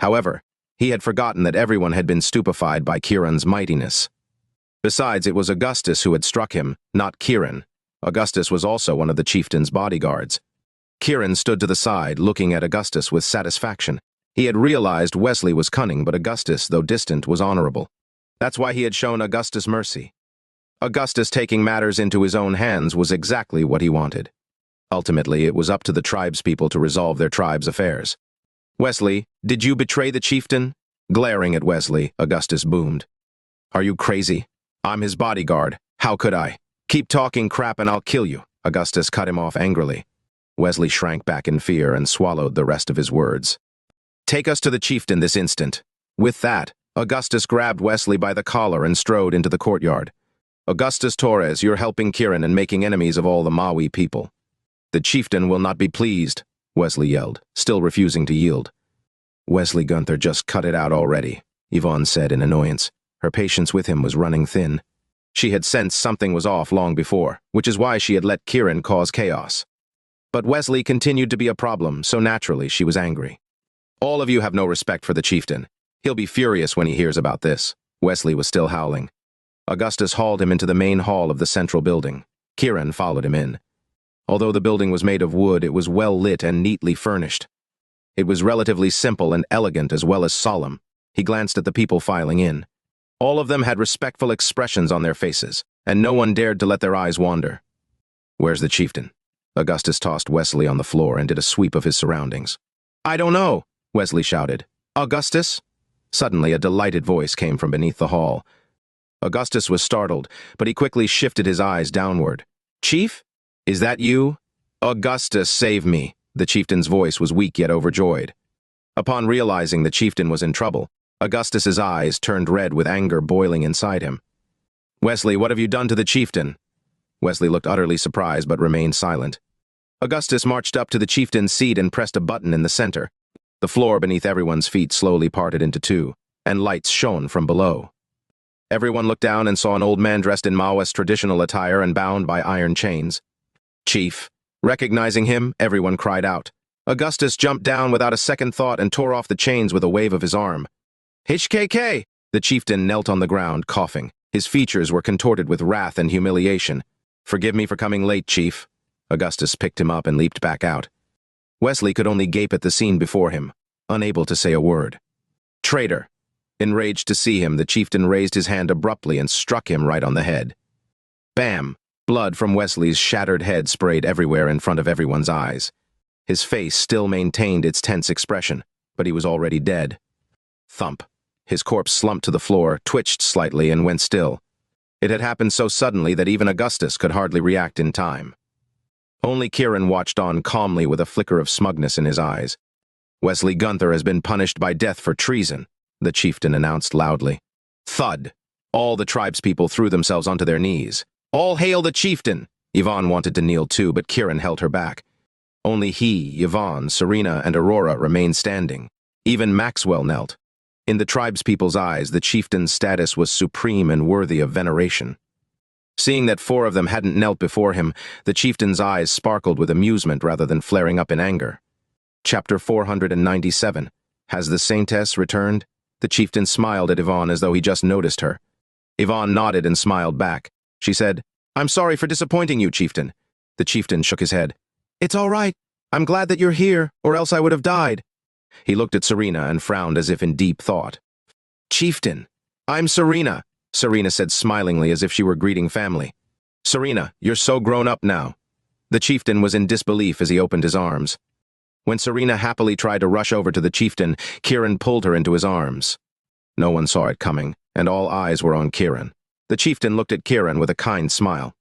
However, he had forgotten that everyone had been stupefied by Kiran's mightiness. Besides, it was Augustus who had struck him, not Kiran. Augustus was also one of the chieftain's bodyguards. Kiran stood to the side, looking at Augustus with satisfaction. He had realized Wesley was cunning, but Augustus, though distant, was honorable. That's why he had shown Augustus mercy. Augustus taking matters into his own hands was exactly what he wanted. Ultimately, it was up to the tribespeople to resolve their tribe's affairs. "Wesley, did you betray the chieftain?" Glaring at Wesley, Augustus boomed. "Are you crazy? I'm his bodyguard. How could I? Keep talking crap and I'll kill you." Augustus cut him off angrily. Wesley shrank back in fear and swallowed the rest of his words. "Take us to the chieftain this instant." With that, Augustus grabbed Wesley by the collar and strode into the courtyard. "Augustus Torres, you're helping Kiran and making enemies of all the Mawi people." "The chieftain will not be pleased," Wesley yelled, still refusing to yield. "Wesley Gunther, just cut it out already," Yvonne said in annoyance. Her patience with him was running thin. She had sensed something was off long before, which is why she had let Kiran cause chaos. But Wesley continued to be a problem, so naturally she was angry. All of you have no respect for the chieftain. He'll be furious when he hears about this. Wesley was still howling. Augustus hauled him into the main hall of the central building. Kiran followed him in. Although the building was made of wood, it was well lit and neatly furnished. It was relatively simple and elegant as well as solemn. He glanced at the people filing in. All of them had respectful expressions on their faces, and no one dared to let their eyes wander. "Where's the chieftain?" Augustus tossed Wesley on the floor and did a sweep of his surroundings. "I don't know," Wesley shouted. "Augustus?" Suddenly, a delighted voice came from beneath the hall. Augustus was startled, but he quickly shifted his eyes downward. "Chief? Is that you?" "Augustus, save me." The chieftain's voice was weak yet overjoyed. Upon realizing the chieftain was in trouble, Augustus's eyes turned red with anger boiling inside him. "Wesley, what have you done to the chieftain?" Wesley looked utterly surprised but remained silent. Augustus marched up to the chieftain's seat and pressed a button in the center. The floor beneath everyone's feet slowly parted into two, and lights shone from below. Everyone looked down and saw an old man dressed in Mawi's traditional attire and bound by iron chains. "Chief." Recognizing him, everyone cried out. Augustus jumped down without a second thought and tore off the chains with a wave of his arm. "HKK!" The chieftain knelt on the ground, coughing. His features were contorted with wrath and humiliation. "Forgive me for coming late, Chief." Augustus picked him up and leaped back out. Wesley could only gape at the scene before him, unable to say a word. "Traitor!" Enraged to see him, the chieftain raised his hand abruptly and struck him right on the head. Bam! Blood from Wesley's shattered head sprayed everywhere in front of everyone's eyes. His face still maintained its tense expression, but he was already dead. Thump. His corpse slumped to the floor, twitched slightly, and went still. It had happened so suddenly that even Augustus could hardly react in time. Only Kiran watched on calmly with a flicker of smugness in his eyes. "Wesley Gunther has been punished by death for treason," the chieftain announced loudly. Thud! All the tribespeople threw themselves onto their knees. "All hail the chieftain!" Yvonne wanted to kneel too, but Kiran held her back. Only he, Yvonne, Serena, and Aurora remained standing. Even Maxwell knelt. In the tribespeople's eyes, the chieftain's status was supreme and worthy of veneration. Seeing that 4 of them hadn't knelt before him, the chieftain's eyes sparkled with amusement rather than flaring up in anger. Chapter 497. Has the saintess returned? The chieftain smiled at Yvonne as though he just noticed her. Yvonne nodded and smiled back. She said, "I'm sorry for disappointing you, chieftain." The chieftain shook his head. "It's all right. I'm glad that you're here, or else I would have died." He looked at Serena and frowned as if in deep thought. "Chieftain." "I'm Serena," Serena said smilingly as if she were greeting family. "Serena, you're so grown up now." The chieftain was in disbelief as he opened his arms. When Serena happily tried to rush over to the chieftain, Kiran pulled her into his arms. No one saw it coming, and all eyes were on Kiran. The chieftain looked at Kiran with a kind smile.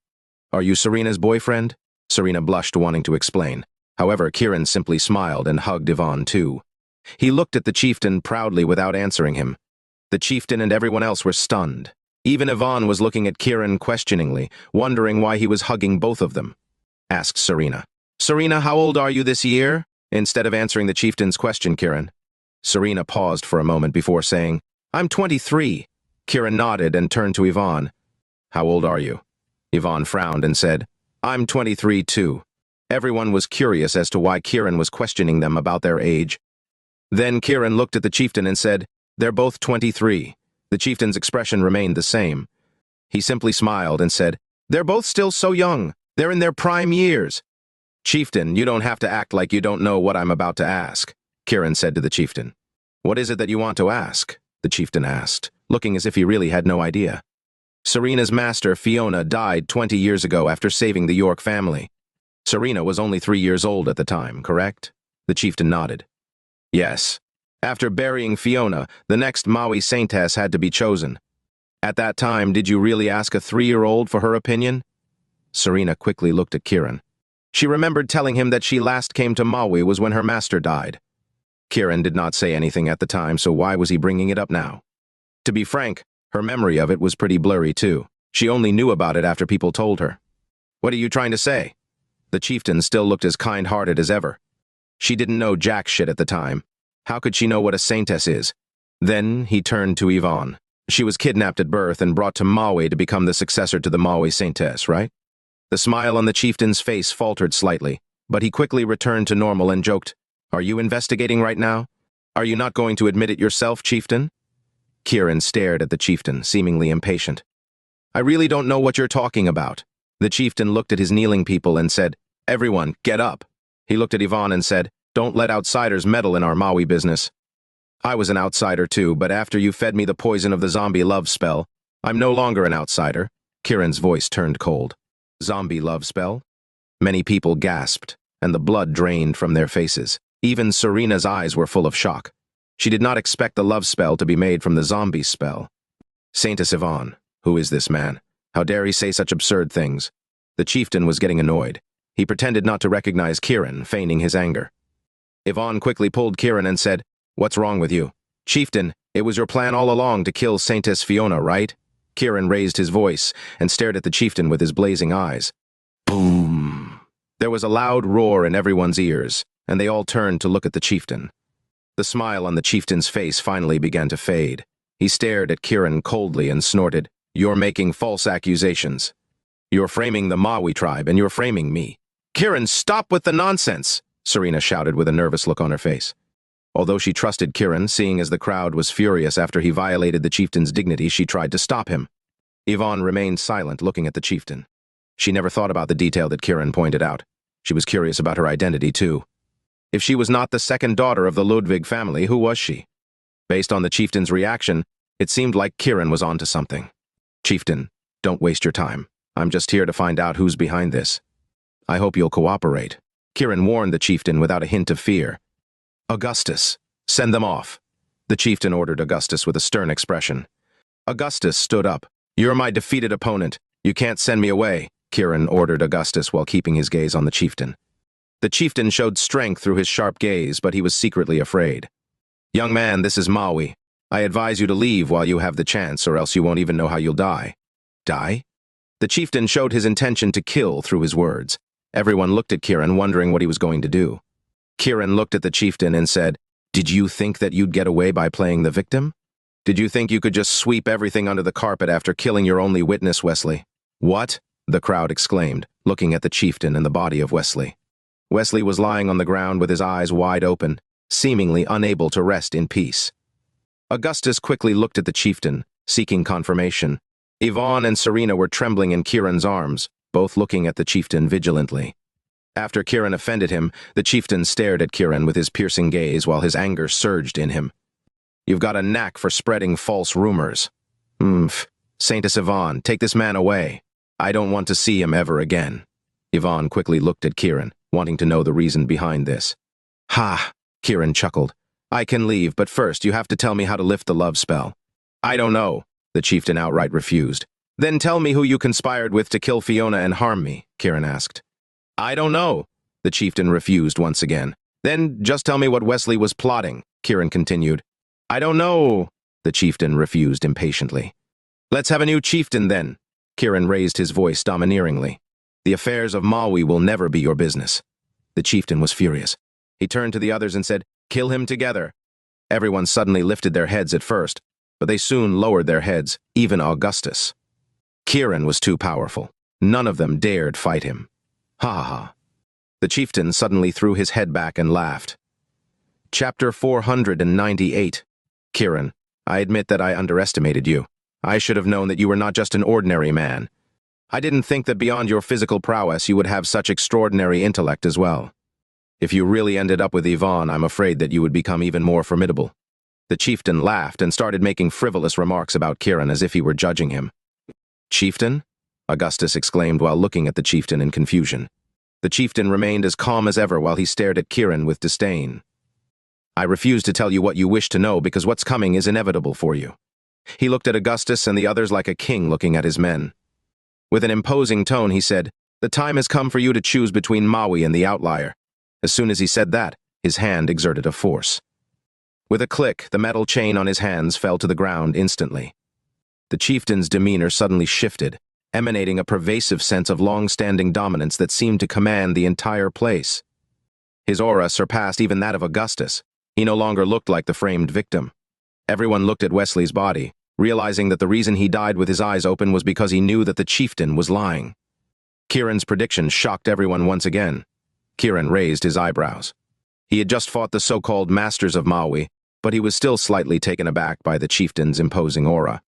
"Are you Serena's boyfriend?" Serena blushed, wanting to explain. However, Kiran simply smiled and hugged Yvonne too. He looked at the chieftain proudly without answering him. The chieftain and everyone else were stunned. Even Yvonne was looking at Kiran questioningly, wondering why he was hugging both of them. Asked Serena. "Serena, how old are you this year?" Instead of answering the chieftain's question, Kiran. Serena paused for a moment before saying, "I'm 23. Kiran nodded and turned to Yvonne. "How old are you?" Yvonne frowned and said, "I'm 23 too." Everyone was curious as to why Kiran was questioning them about their age. Then Kiran looked at the chieftain and said, "They're both 23. The chieftain's expression remained the same. He simply smiled and said, "They're both still so young. They're in their prime years." "Chieftain, you don't have to act like you don't know what I'm about to ask," Kiran said to the chieftain. "What is it that you want to ask?" the chieftain asked, looking as if he really had no idea. "Serena's master, Fiona, died 20 years ago after saving the York family. Serena was only 3 years old at the time, correct?" The chieftain nodded. "Yes. After burying Fiona, the next Mawi saintess had to be chosen. At that time, did you really ask a 3-year-old for her opinion?" Serena quickly looked at Kiran. She remembered telling him that she last came to Mawi was when her master died. Kiran did not say anything at the time, so why was he bringing it up now? To be frank, her memory of it was pretty blurry too. She only knew about it after people told her. "What are you trying to say?" The chieftain still looked as kind-hearted as ever. She didn't know jack shit at the time. How could she know what a saintess is? Then he turned to Yvonne. She was kidnapped at birth and brought to Mawi to become the successor to the Mawi Saintess, right? The smile on the chieftain's face faltered slightly, but he quickly returned to normal and joked, "Are you investigating right now? Are you not going to admit it yourself, chieftain?" Kiran stared at the chieftain, seemingly impatient. "I really don't know what you're talking about." The chieftain looked at his kneeling people and said, "Everyone, get up." He looked at Yvonne and said, "Don't let outsiders meddle in our Mawi business." "I was an outsider too, but after you fed me the poison of the zombie love spell, I'm no longer an outsider." Kiran's voice turned cold. "Zombie love spell?" Many people gasped, and the blood drained from their faces. Even Serena's eyes were full of shock. She did not expect the love spell to be made from the zombie spell. "Saintess Yvonne, who is this man? How dare he say such absurd things?" The chieftain was getting annoyed. He pretended not to recognize Kiran, feigning his anger. Yvonne quickly pulled Kiran and said, "What's wrong with you?" "Chieftain, it was your plan all along to kill Saintess Fiona, right?" Kiran raised his voice and stared at the chieftain with his blazing eyes. Boom! There was a loud roar in everyone's ears, and they all turned to look at the chieftain. The smile on the chieftain's face finally began to fade. He stared at Kiran coldly and snorted, "You're making false accusations. You're framing the Mawi tribe, and you're framing me." "Kiran, stop with the nonsense!" Serena shouted with a nervous look on her face. Although she trusted Kiran, seeing as the crowd was furious after he violated the chieftain's dignity, she tried to stop him. Yvonne remained silent, looking at the chieftain. She never thought about the detail that Kiran pointed out. She was curious about her identity, too. If she was not the second daughter of the Ludwig family, who was she? Based on the chieftain's reaction, it seemed like Kiran was onto something. "Chieftain, don't waste your time. I'm just here to find out who's behind this. I hope you'll cooperate." Kiran warned the chieftain without a hint of fear. "Augustus, send them off." The chieftain ordered Augustus with a stern expression. Augustus stood up. "You're my defeated opponent. You can't send me away," Kiran ordered Augustus while keeping his gaze on the chieftain. The chieftain showed strength through his sharp gaze, but he was secretly afraid. "Young man, this is Mawi. I advise you to leave while you have the chance, or else you won't even know how you'll die." "Die?" The chieftain showed his intention to kill through his words. Everyone looked at Kiran, wondering what he was going to do. Kiran looked at the chieftain and said, "Did you think that you'd get away by playing the victim? Did you think you could just sweep everything under the carpet after killing your only witness, Wesley?" "What?" the crowd exclaimed, looking at the chieftain and the body of Wesley. Wesley was lying on the ground with his eyes wide open, seemingly unable to rest in peace. Augustus quickly looked at the chieftain, seeking confirmation. Yvonne and Serena were trembling in Kiran's arms, both looking at the chieftain vigilantly. After Kiran offended him, the chieftain stared at Kiran with his piercing gaze while his anger surged in him. "You've got a knack for spreading false rumors." Saintess Yvonne, take this man away. I don't want to see him ever again." Yvonne quickly looked at Kiran, wanting to know the reason behind this. "Ha!" Kiran chuckled. "I can leave, but first you have to tell me how to lift the love spell." "I don't know," the chieftain outright refused. "Then tell me who you conspired with to kill Fiona and harm me," Kiran asked. "I don't know," the chieftain refused once again. "Then just tell me what Wesley was plotting," Kiran continued. "I don't know," the chieftain refused impatiently. "Let's have a new chieftain then." Kiran raised his voice domineeringly. "The affairs of Mawi will never be your business." The chieftain was furious. He turned to the others and said, "Kill him together." Everyone suddenly lifted their heads at first, but they soon lowered their heads, even Augustus. Kiran was too powerful. None of them dared fight him. Ha ha ha. The chieftain suddenly threw his head back and laughed. Chapter 498. Kiran, I admit that I underestimated you. I should have known that you were not just an ordinary man. I didn't think that beyond your physical prowess you would have such extraordinary intellect as well. If you really ended up with Yvonne, I'm afraid that you would become even more formidable. The chieftain laughed and started making frivolous remarks about Kiran as if he were judging him. "Chieftain?" Augustus exclaimed while looking at the chieftain in confusion. The chieftain remained as calm as ever while he stared at Kiran with disdain. "I refuse to tell you what you wish to know because what's coming is inevitable for you." He looked at Augustus and the others like a king looking at his men. With an imposing tone, he said, "The time has come for you to choose between Mawi and the outlier." As soon as he said that, his hand exerted a force. With a click, the metal chain on his hands fell to the ground instantly. The chieftain's demeanor suddenly shifted, emanating a pervasive sense of long-standing dominance that seemed to command the entire place. His aura surpassed even that of Augustus. He no longer looked like the framed victim. Everyone looked at Wesley's body, realizing that the reason he died with his eyes open was because he knew that the chieftain was lying. Kiran's prediction shocked everyone once again. Kiran raised his eyebrows. He had just fought the so-called masters of Mawi, but he was still slightly taken aback by the chieftain's imposing aura.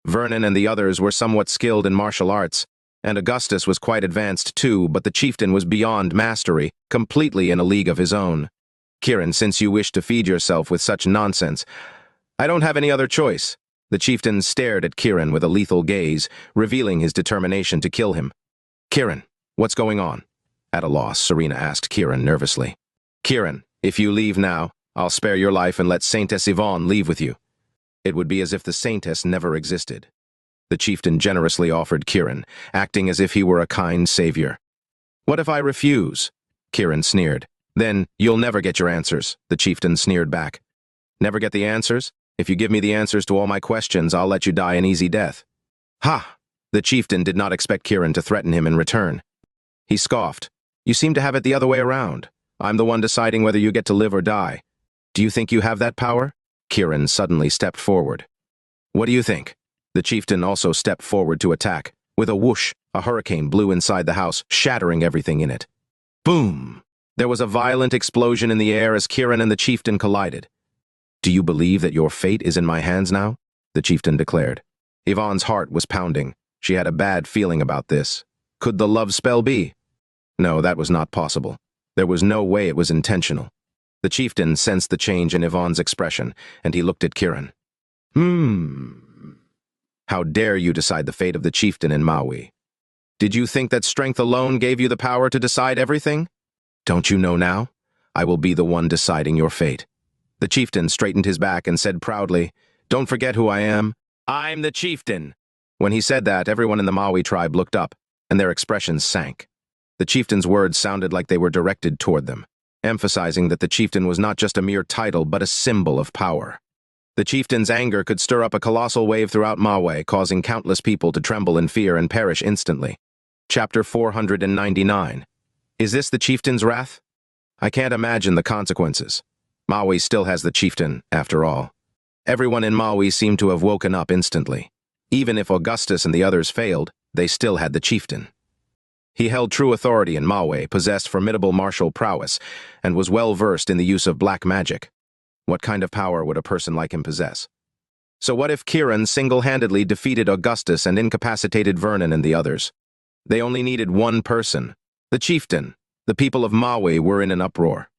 Vernon and the others were somewhat skilled in martial arts, and Augustus was quite advanced too, but the chieftain was beyond mastery, completely in a league of his own. Kiran, since you wish to feed yourself with such nonsense, I don't have any other choice. The chieftain stared at Kiran with a lethal gaze, revealing his determination to kill him. Kiran, what's going on? At a loss, Serena asked Kiran nervously. Kiran, if you leave now, I'll spare your life and let Saintess Yvonne leave with you. It would be as if the Saintess never existed. The chieftain generously offered Kiran, acting as if he were a kind savior. What if I refuse? Kiran sneered. Then you'll never get your answers, the chieftain sneered back. Never get the answers? If you give me the answers to all my questions, I'll let you die an easy death. Ha! The chieftain did not expect Kiran to threaten him in return. He scoffed. You seem to have it the other way around. I'm the one deciding whether you get to live or die. Do you think you have that power? Kiran suddenly stepped forward. What do you think? The chieftain also stepped forward to attack. With a whoosh, a hurricane blew inside the house, shattering everything in it. Boom! There was a violent explosion in the air as Kiran and the chieftain collided. Do you believe that your fate is in my hands now? The chieftain declared. Yvonne's heart was pounding. She had a bad feeling about this. Could the love spell be? No, that was not possible. There was no way it was intentional. The chieftain sensed the change in Yvonne's expression, and he looked at Kiran. How dare you decide the fate of the chieftain in Mawi? Did you think that strength alone gave you the power to decide everything? Don't you know now? I will be the one deciding your fate. The chieftain straightened his back and said proudly, Don't forget who I am. I'm the chieftain. When he said that, everyone in the Mawi tribe looked up, and their expressions sank. The chieftain's words sounded like they were directed toward them, emphasizing that the chieftain was not just a mere title but a symbol of power. The chieftain's anger could stir up a colossal wave throughout Mawi, causing countless people to tremble in fear and perish instantly. Chapter 499. Is this the chieftain's wrath? I can't imagine the consequences. Mawi still has the chieftain, after all. Everyone in Mawi seemed to have woken up instantly. Even if Augustus and the others failed, they still had the chieftain. He held true authority in Mawi, possessed formidable martial prowess, and was well versed in the use of black magic. What kind of power would a person like him possess? So what if Kiran single-handedly defeated Augustus and incapacitated Vernon and the others? They only needed one person, the chieftain. The people of Mawi were in an uproar.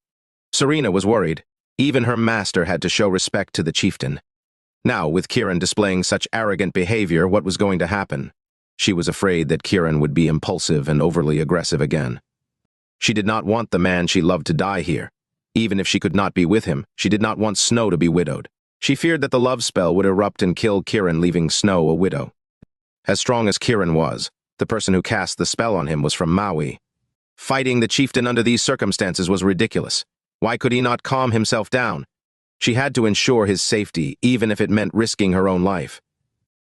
Serena was worried. Even her master had to show respect to the chieftain. Now, with Kiran displaying such arrogant behavior, what was going to happen? She was afraid that Kiran would be impulsive and overly aggressive again. She did not want the man she loved to die here. Even if she could not be with him, she did not want Snow to be widowed. She feared that the love spell would erupt and kill Kiran, leaving Snow a widow. As strong as Kiran was, the person who cast the spell on him was from Mawi. Fighting the chieftain under these circumstances was ridiculous. Why could he not calm himself down? She had to ensure his safety, even if it meant risking her own life.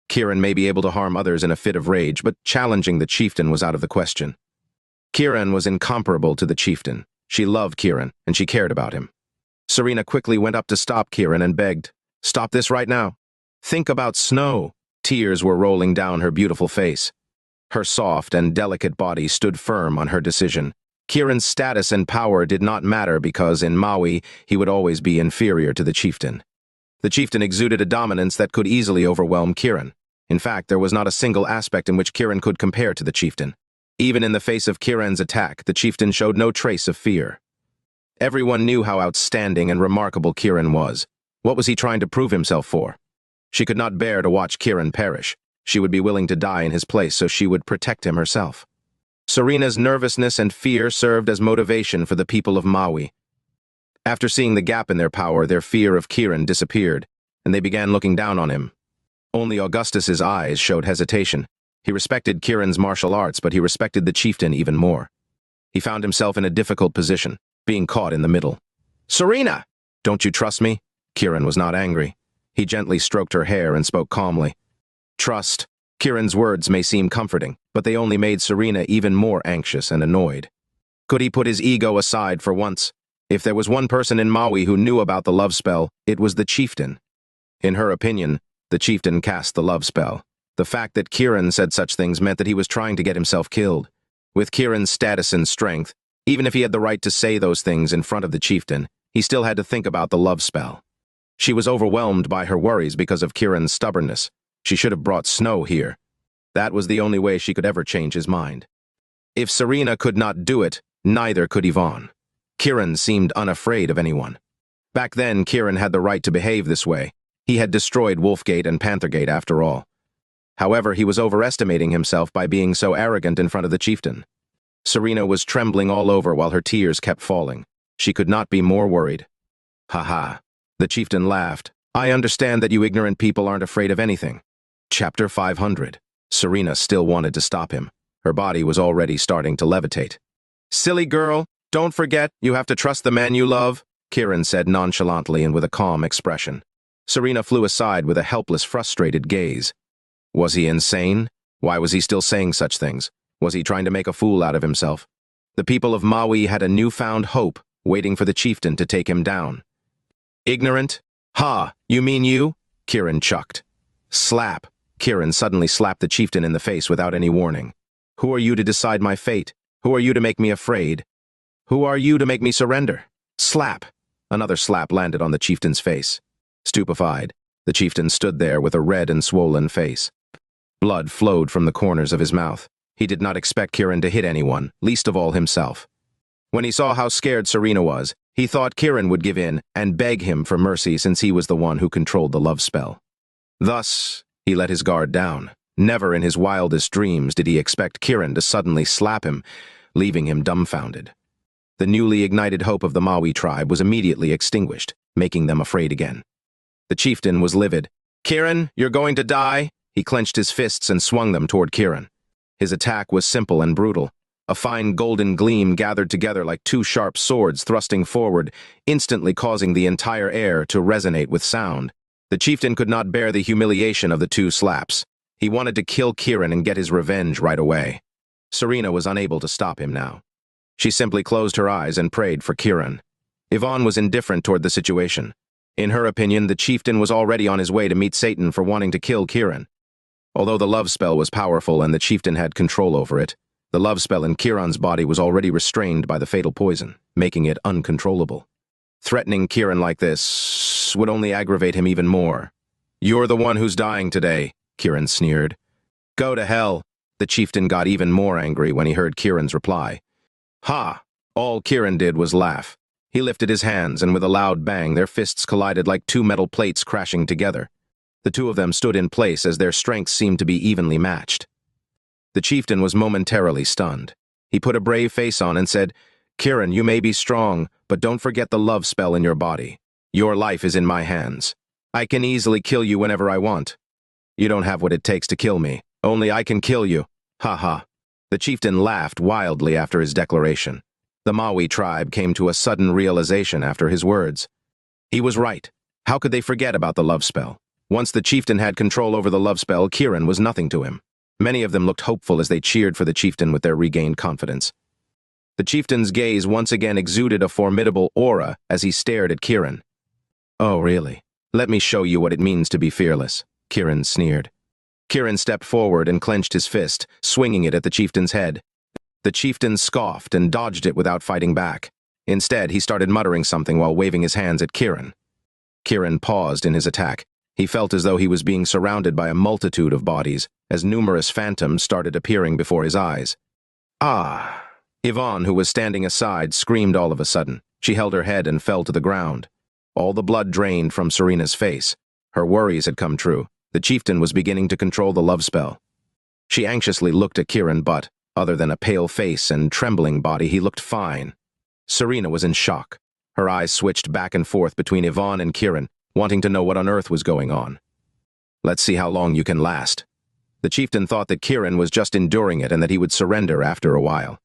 Kiran may be able to harm others in a fit of rage, but challenging the chieftain was out of the question. Kiran was incomparable to the chieftain. She loved Kiran, and she cared about him. Serena quickly went up to stop Kiran and begged, Stop this right now. Think about Snow. Tears were rolling down her beautiful face. Her soft and delicate body stood firm on her decision. Kiran's status and power did not matter because in Mawi he would always be inferior to the chieftain. The chieftain exuded a dominance that could easily overwhelm Kiran. In fact, there was not a single aspect in which Kiran could compare to the chieftain. Even in the face of Kiran's attack, the chieftain showed no trace of fear. Everyone knew how outstanding and remarkable Kiran was. What was he trying to prove himself for? She could not bear to watch Kiran perish. She would be willing to die in his place so she would protect him herself. Serena's nervousness and fear served as motivation for the people of Mawi. After seeing the gap in their power, their fear of Kiran disappeared, and they began looking down on him. Only Augustus's eyes showed hesitation. He respected Kiran's martial arts, but he respected the chieftain even more. He found himself in a difficult position, being caught in the middle. Serena! Don't you trust me? Kiran was not angry. He gently stroked her hair and spoke calmly. Trust. Kiran's words may seem comforting, but they only made Serena even more anxious and annoyed. Could he put his ego aside for once? If there was one person in Mawi who knew about the love spell, it was the chieftain. In her opinion, The chieftain cast the love spell. The fact that Kiran said such things meant that he was trying to get himself killed. With Kiran's status and strength, even if he had the right to say those things in front of the chieftain, he still had to think about the love spell. She was overwhelmed by her worries because of Kiran's stubbornness. She should have brought snow here. That was the only way she could ever change his mind. If Serena could not do it, neither could Yvonne. Kiran seemed unafraid of anyone. Back then, Kiran had the right to behave this way. He had destroyed Wolfgate and Panthergate after all. However, he was overestimating himself by being so arrogant in front of the chieftain. Serena was trembling all over while her tears kept falling. She could not be more worried. "Ha ha." The chieftain laughed. "I understand that you ignorant people aren't afraid of anything." Chapter 500. Serena still wanted to stop him. Her body was already starting to levitate. "Silly girl, don't forget you have to trust the man you love," Kiran said nonchalantly and with a calm expression. Serena flew aside with a helpless, frustrated gaze. Was he insane? Why was he still saying such things? Was he trying to make a fool out of himself? The people of Mawi had a newfound hope, waiting for the chieftain to take him down. "Ignorant? Ha, you mean you?" Kiran chucked. Slap. Kiran suddenly slapped the chieftain in the face without any warning. "Who are you to decide my fate? Who are you to make me afraid? Who are you to make me surrender?" Slap. Another slap landed on the chieftain's face. Stupefied, the chieftain stood there with a red and swollen face. Blood flowed from the corners of his mouth. He did not expect Kiran to hit anyone, least of all himself. When he saw how scared Serena was, he thought Kiran would give in and beg him for mercy since he was the one who controlled the love spell. Thus, he let his guard down. Never in his wildest dreams did he expect Kiran to suddenly slap him, leaving him dumbfounded. The newly ignited hope of the Mawi tribe was immediately extinguished, making them afraid again. The chieftain was livid. "Kiran, you're going to die!" He clenched his fists and swung them toward Kiran. His attack was simple and brutal. A fine golden gleam gathered together like two sharp swords thrusting forward, instantly causing the entire air to resonate with sound. The chieftain could not bear the humiliation of the two slaps. He wanted to kill Kiran and get his revenge right away. Serena was unable to stop him now. She simply closed her eyes and prayed for Kiran. Yvonne was indifferent toward the situation. In her opinion, the chieftain was already on his way to meet Satan for wanting to kill Kiran. Although the love spell was powerful and the chieftain had control over it, the love spell in Kiran's body was already restrained by the fatal poison, making it uncontrollable. Threatening Kiran like this would only aggravate him even more. "You're the one who's dying today," Kiran sneered. "Go to hell." The chieftain got even more angry when he heard Kiran's reply. "Ha!" All Kiran did was laugh. He lifted his hands, and with a loud bang, their fists collided like two metal plates crashing together. The two of them stood in place as their strengths seemed to be evenly matched. The chieftain was momentarily stunned. He put a brave face on and said, "Kiran, you may be strong, but don't forget the love spell in your body. Your life is in my hands. I can easily kill you whenever I want. You don't have what it takes to kill me. Only I can kill you. Ha ha." The chieftain laughed wildly after his declaration. The Mawi tribe came to a sudden realization after his words. He was right. How could they forget about the love spell? Once the chieftain had control over the love spell, Kiran was nothing to him. Many of them looked hopeful as they cheered for the chieftain with their regained confidence. The chieftain's gaze once again exuded a formidable aura as he stared at Kiran. "Oh, really? Let me show you what it means to be fearless," Kiran sneered. Kiran stepped forward and clenched his fist, swinging it at the chieftain's head. The chieftain scoffed and dodged it without fighting back. Instead, he started muttering something while waving his hands at Kiran. Kiran paused in his attack. He felt as though he was being surrounded by a multitude of bodies, as numerous phantoms started appearing before his eyes. "Ah!" Yvonne, who was standing aside, screamed all of a sudden. She held her head and fell to the ground. All the blood drained from Serena's face. Her worries had come true. The chieftain was beginning to control the love spell. She anxiously looked at Kiran, but, other than a pale face and trembling body, he looked fine. Serena was in shock. Her eyes switched back and forth between Yvonne and Kiran, wanting to know what on earth was going on. "Let's see how long you can last." The chieftain thought that Kiran was just enduring it and that he would surrender after a while.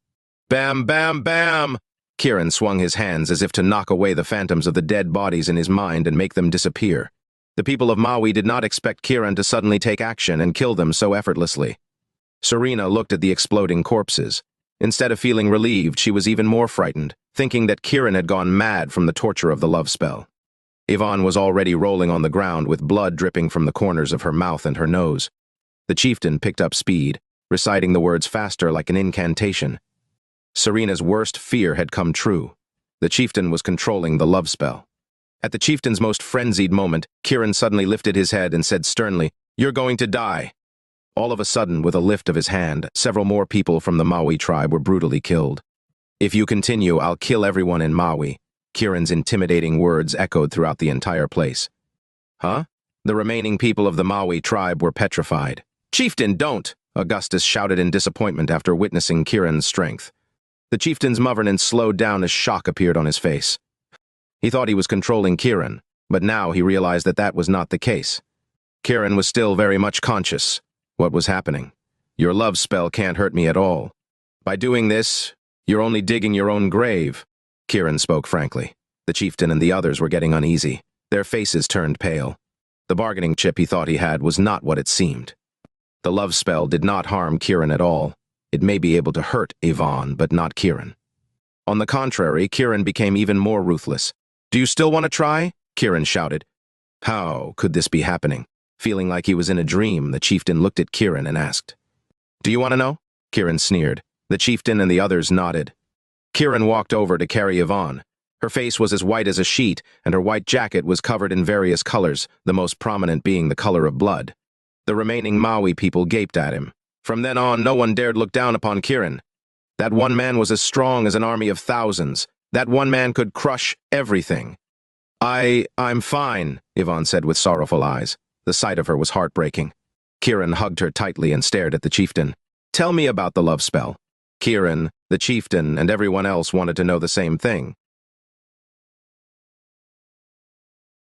Bam, bam, bam! Kiran swung his hands as if to knock away the phantoms of the dead bodies in his mind and make them disappear. The people of Mawi did not expect Kiran to suddenly take action and kill them so effortlessly. Serena looked at the exploding corpses. Instead of feeling relieved, she was even more frightened, thinking that Kiran had gone mad from the torture of the love spell. Yvonne was already rolling on the ground with blood dripping from the corners of her mouth and her nose. The chieftain picked up speed, reciting the words faster like an incantation. Serena's worst fear had come true. The chieftain was controlling the love spell. At the chieftain's most frenzied moment, Kiran suddenly lifted his head and said sternly, "You're going to die." All of a sudden, with a lift of his hand, several more people from the Mawi tribe were brutally killed. "If you continue, I'll kill everyone in Mawi." Kiran's intimidating words echoed throughout the entire place. Huh? The remaining people of the Mawi tribe were petrified. "Chieftain, don't!" Augustus shouted in disappointment after witnessing Kiran's strength. The chieftain's Vernon slowed down as shock appeared on his face. He thought he was controlling Kiran, but now he realized that that was not the case. Kiran was still very much conscious. What was happening? "Your love spell can't hurt me at all. By doing this, you're only digging your own grave." Kiran spoke frankly. The chieftain and the others were getting uneasy. Their faces turned pale. The bargaining chip he thought he had was not what it seemed. The love spell did not harm Kiran at all. It may be able to hurt Yvonne, but not Kiran. On the contrary, Kiran became even more ruthless. "Do you still want to try?" Kiran shouted. How could this be happening? Feeling like he was in a dream, the chieftain looked at Kiran and asked. "Do you want to know?" Kiran sneered. The chieftain and the others nodded. Kiran walked over to carry Yvonne. Her face was as white as a sheet, and her white jacket was covered in various colors, the most prominent being the color of blood. The remaining Mawi people gaped at him. From then on, no one dared look down upon Kiran. That one man was as strong as an army of thousands. That one man could crush everything. I'm fine," Yvonne said with sorrowful eyes. The sight of her was heartbreaking. Kiran hugged her tightly and stared at the chieftain. "Tell me about the love spell." Kiran, the chieftain, and everyone else wanted to know the same thing.